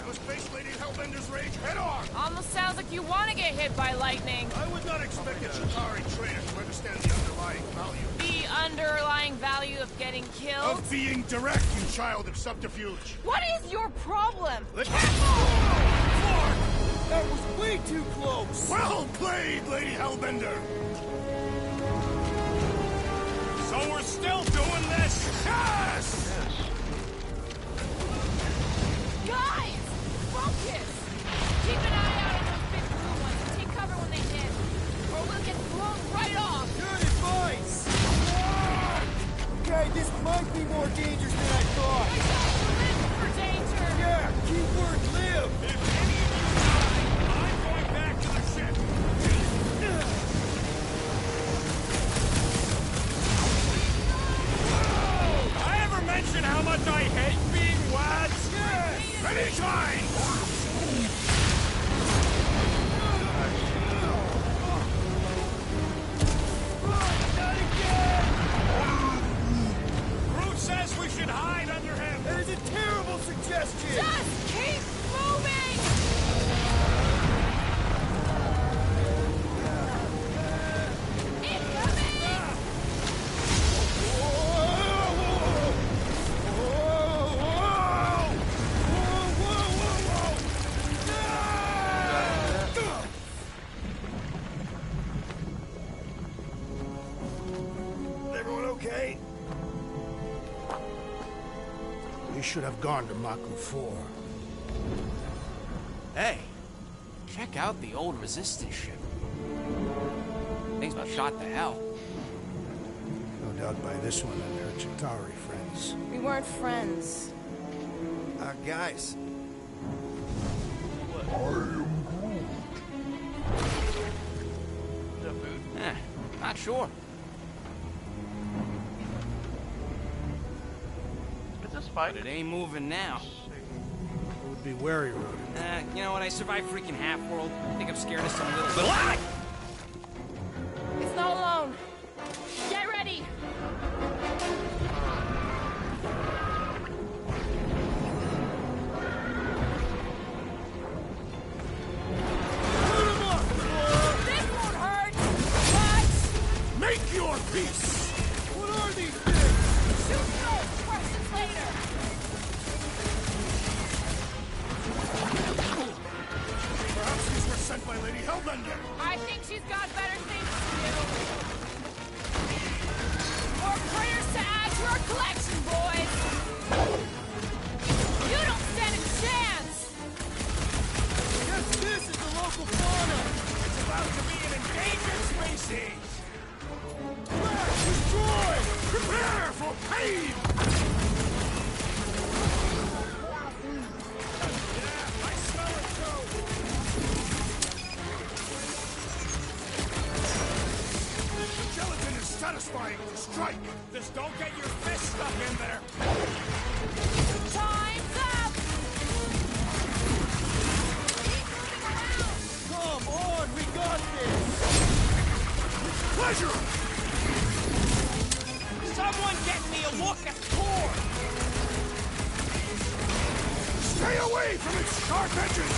Let's face Lady Hellbender's rage head on. Almost sounds like you want to get hit by lightning. I would not expect a Chitauri trader to understand the underlying value. The underlying value of getting killed? Of being direct, you child of subterfuge. What is your problem? That was way too close. Well played, Lady Hellbender. So we're still doing this? Yes! Guys! Focus! Keep an eye out on those big blue ones and take cover when they hit. Or we'll get blown right off. Good advice. Okay, this might be more dangerous than I thought. Live for danger! Yeah, keyword live. If any of you die, I'm going back to the ship. I ever mention how much I hate being wads? Yes! Anytime! Not again! Groot says we should hide under him. That is a terrible suggestion. Just keep moving! Everyone okay? We should have gone to Maku 4. Hey, check out the old Resistance ship. Thing's been shot to hell. No doubt by this one and her Chitauri friends. We weren't friends. Guys. Not sure. Is this fight? But it ain't moving now. I would be wary of it. You know what? I survived freaking Half-World. I think I'm scared of some little... But It's not alone. Get ready! This won't hurt! But... Make your peace! What are these things? Shoot those! Questions later! Perhaps these were sent by Lady Hellbender. I think she's got better things to do. More critters to add to our collection, boys! You don't stand a chance! Guess this is the local fauna. It's about to be an endangered species. Crash, destroy! Prepare for pain! Yeah, I smell it too. The gelatin is satisfying to strike. Just don't get your fist stuck in there. Time's up! Come on, we got this! Pleasure! Someone get me a look at Thor! Stay away from its sharp edges!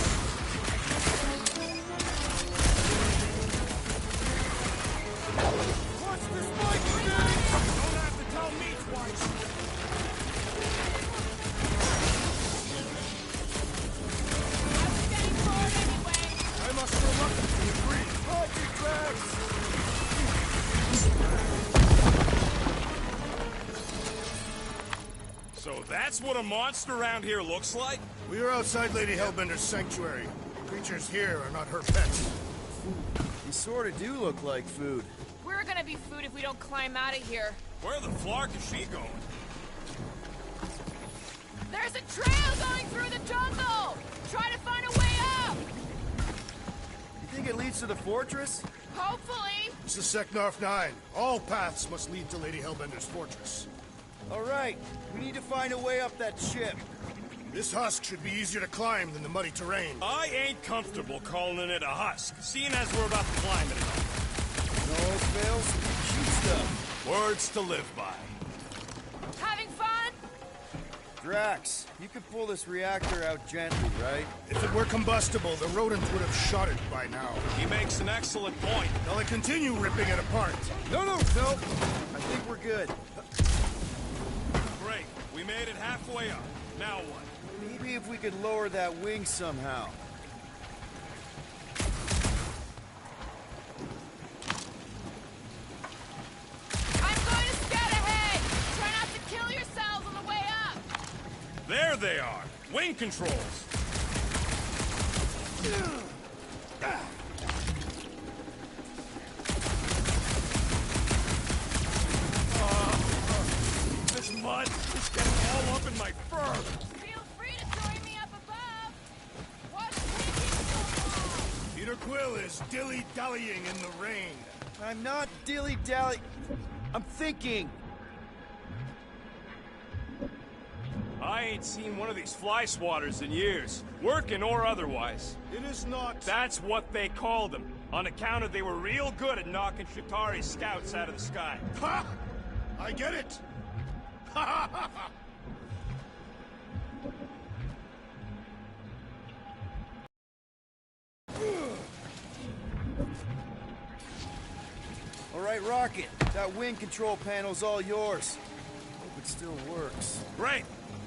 Watch the spiky thing! Don't have to tell me twice. I'm getting forward anyway. I must reluctantly agree. That's what a monster around here looks like? We are outside Lady Hellbender's sanctuary. Creatures here are not her pets. You sort of do look like food. We're gonna be food if we don't climb out of here. Where the flark is she going? There's a trail going through the jungle! Try to find a way up! You think it leads to the fortress? Hopefully! This is Seknarf 9. All paths must lead to Lady Hellbender's fortress. All right, we need to find a way up that ship. This husk should be easier to climb than the muddy terrain. I ain't comfortable calling it a husk, seeing as we're about to climb it. No fails, shoot stuff. Words to live by. Having fun? Drax, you could pull this reactor out gently, right? If it were combustible, the rodents would have shot it by now. He makes an excellent point. Shall I continue ripping it apart? No. I think we're good. Great. We made it halfway up. Now what? Maybe if we could lower that wing somehow. I'm going to scout ahead! Try not to kill yourselves on the way up! There they are. Wing controls. This mud is getting all up in my fur. Feel free to join me up above! What's taking so long? Peter Quill is dilly-dallying in the rain. I'm not dilly-dally. I'm thinking. I ain't seen one of these fly swatters in years, working or otherwise. It is not. That's what they called them, on account of they were real good at knocking Shatari's scouts out of the sky. Ha! I get it! Ha ha ha ha! All right, Rocket, that wing control panel's all yours. Hope it still works. Great.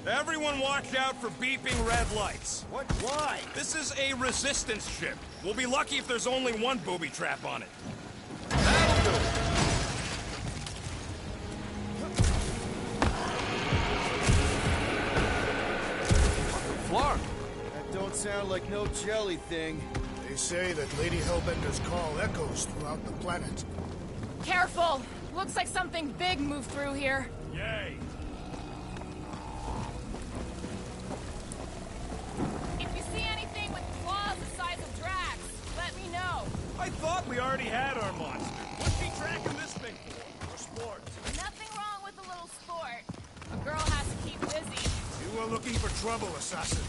Everyone watch out for beeping red lights. What? Why? This is a resistance ship. We'll be lucky if there's only one booby trap on it. That'll do it. Flark. That don't sound like no jelly thing. They say that Lady Hellbender's call echoes throughout the planet. Careful! Looks like something big moved through here. Yay. If you see anything with claws the size of Drax, let me know. I thought we already had our monster. What's she tracking this thing for? For sport? Nothing wrong with a little sport. A girl has to keep busy. You are looking for trouble, assassin.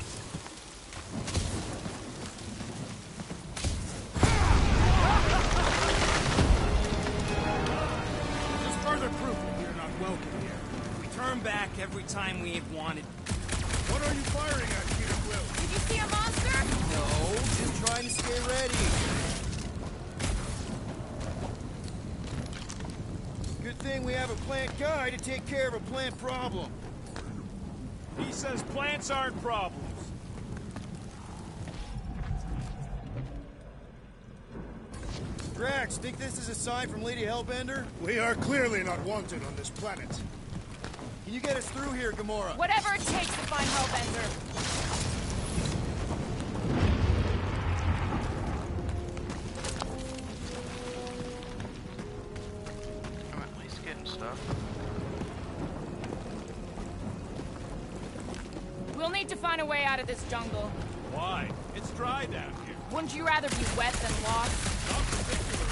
Just further proof that we are not welcome here. We turn back every time we ain't wanted. What are you firing at, Peter Quill? Did you see a monster? No, just trying to stay ready. Good thing we have a plant guy to take care of a plant problem. He says plants aren't problems. Drax, think this is a sign from Lady Hellbender? We are clearly not wanted on this planet. Can you get us through here, Gamora? Whatever it takes to find Hellbender. I'm at least getting stuff. We'll need to find a way out of this jungle. Why? It's dry down here. Wouldn't you rather be wet than lost? Not particularly.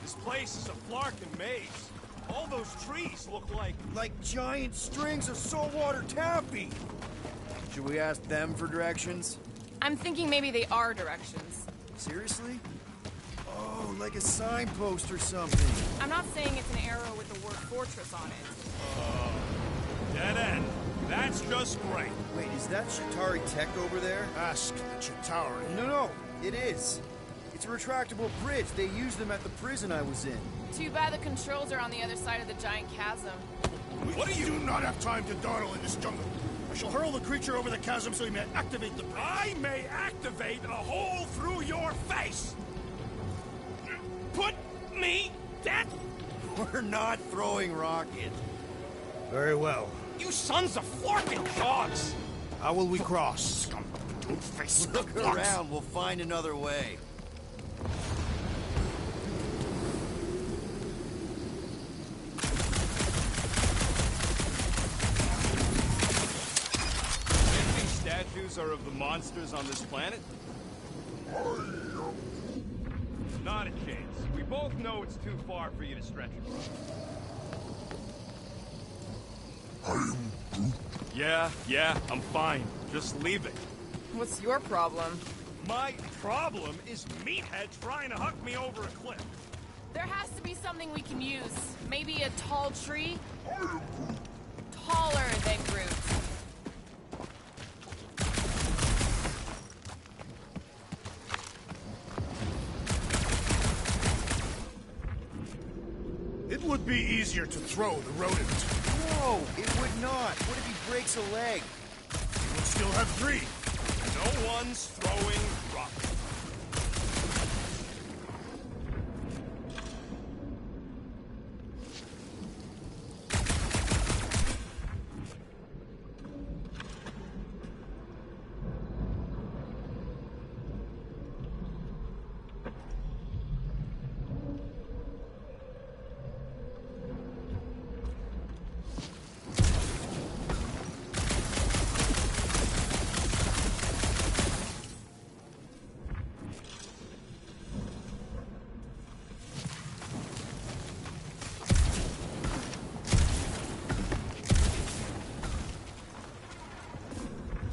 This place is a flarkin' maze. All those trees look like... Like giant strings of saltwater taffy! Should we ask them for directions? I'm thinking maybe they are directions. Seriously? Oh, like a signpost or something. I'm not saying it's an arrow with the word fortress on it. Dead end. That's just great. Wait, is that Chitauri tech over there? Ask the Chitauri. No, it is. It's a retractable bridge. They used them at the prison I was in. Too bad the controls are on the other side of the giant chasm. What do you do not have time to dawdle in this jungle? I shall hurl the creature over the chasm so he may activate the bridge. I may activate a hole through your face! put me down! We're not throwing rockets. Very well. You sons of forking dogs! How will we cross? Look around, we'll find another way. Think these statues are of the monsters on this planet? Not a chance. We both know it's too far for you to stretch across. Yeah, I'm fine. Just leave it. What's your problem? My problem is meathead trying to huck me over a cliff. There has to be something we can use. Maybe a tall tree? Taller than Groot. It would be easier to throw the rodent. No, it would not. What if he breaks a leg? You would still have 3. No one's throwing rocks.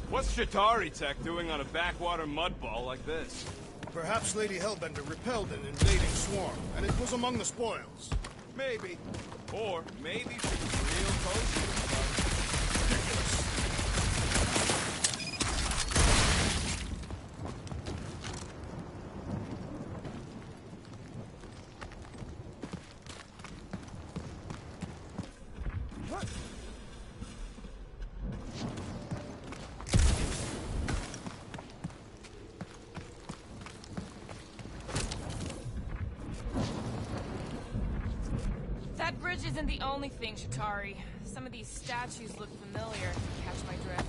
What's Shatari Tech doing on a backwater mudball like this? Perhaps Lady Hellbender repelled an invading swarm, and it was among the spoils. Maybe. Or maybe she was real cozy. Ridiculous. What? That bridge isn't the only thing, Shatari. Some of these statues look familiar. Catch my drift.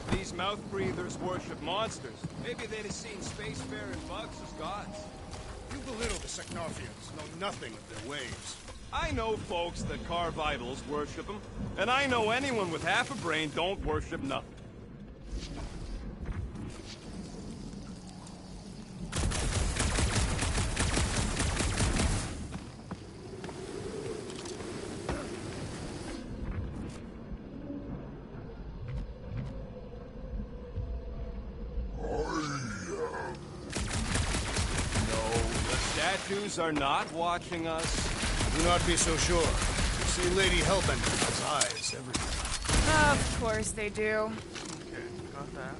If these mouth breathers worship monsters, maybe they'd have seen spacefaring bugs as gods. You belittle the Secnarfians, know nothing of their ways. I know folks that carve idols worship them, and I know anyone with half a brain don't worship nothing. Statues are not watching us. Do not be so sure. You see, Lady Hellbender has eyes everywhere. Of course they do. Okay, got that.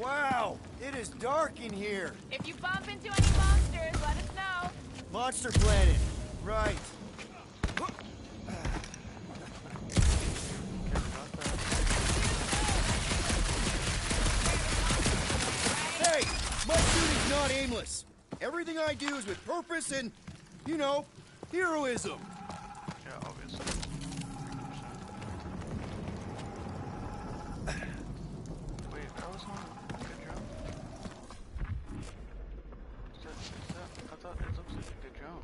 Wow, it is dark in here. If you bump into any monsters, let us know. Monster Planet. Right. Hey, my shooting's not aimless. Everything I do is with purpose and, you know, heroism. Yeah, obviously. Wait, that was not a good jump. Is that, I thought it looks like a good jump.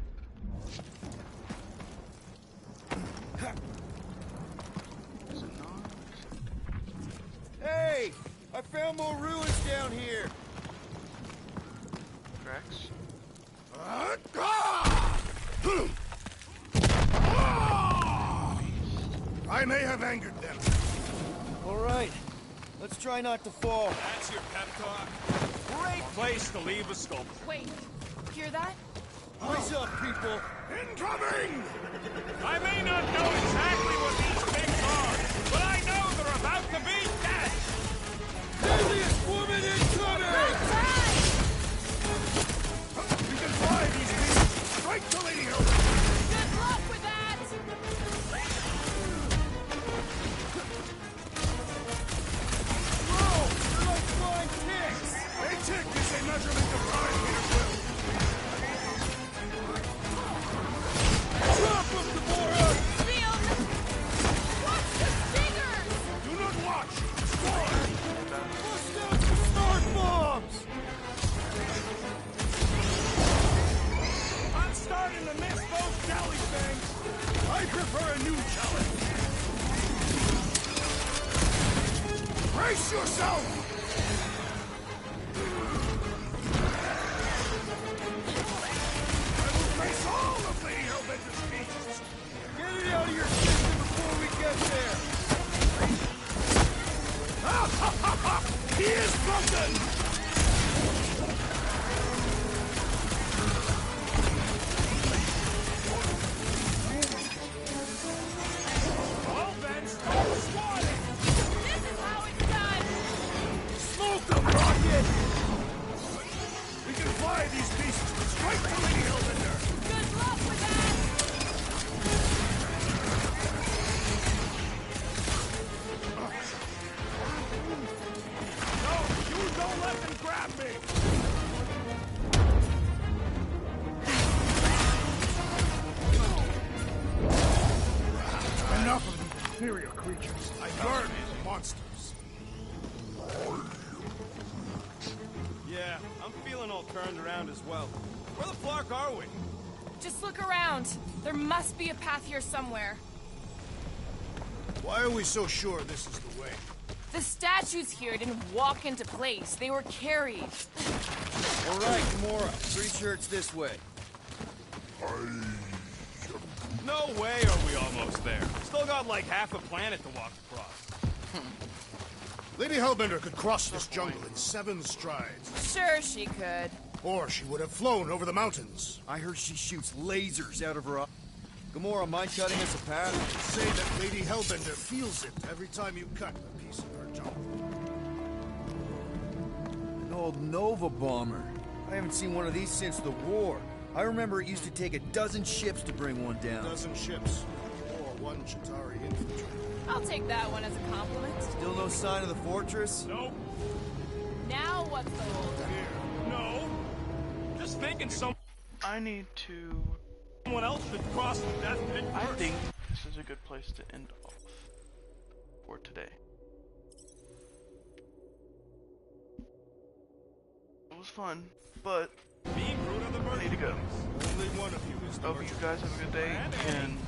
Is it not? Hey, I found more ruins down here. Drax? I may have angered them. All right, let's try not to fall. That's your pep talk. Great place to leave a sculpture. Wait, hear that? Eyes up, people. Incoming! I may not know exactly what these things are, but I know they're about to be dead. Alias woman incoming! We can fly these things straight to Lady Hellbender. Good luck with that! Whoa, they're like flying ticks. A tick is a measurement of time, Peter Quill. Brace yourself! I will face all of Lady Hellbender's beasts! Get it out of your system before we get there! Ha ha ha ha! He is broken! All then, start swatting! This is how it's done! Smoke them, Rocket! We can fly these beasts straight to Lady Hellbender! Good luck with that! No, you don't let them grab me! Enough of these inferior creatures. I guard these monsters. Yeah, I'm feeling all turned around as well. Where the flark are we? Just look around. There must be a path here somewhere. Why are we so sure this is the way? The statues here didn't walk into place. They were carried. All right, Gamora. Pretty sure it's this way. No way are we almost there. Still got like half a planet to walk across. Lady Hellbender could cross this jungle in 7 strides. Sure she could. Or she would have flown over the mountains. I heard she shoots lasers out of her eye. Gamora, mind cutting us a path? Say that Lady Hellbender feels it every time you cut a piece of her jungle. An old Nova bomber. I haven't seen one of these since the war. I remember it used to take 12 ships to bring one down. 12 ships. Or 1 Chitauri infantry. I'll take that one as a compliment. Still no sign of the fortress? Nope. Now what's the holdup? No. Just thinking I need to... someone else should cross the death pit I first. think this is a good place to end off for today. It was fun, but Being rude on the I need to go. Only one of you is Hope you guys have a good day, and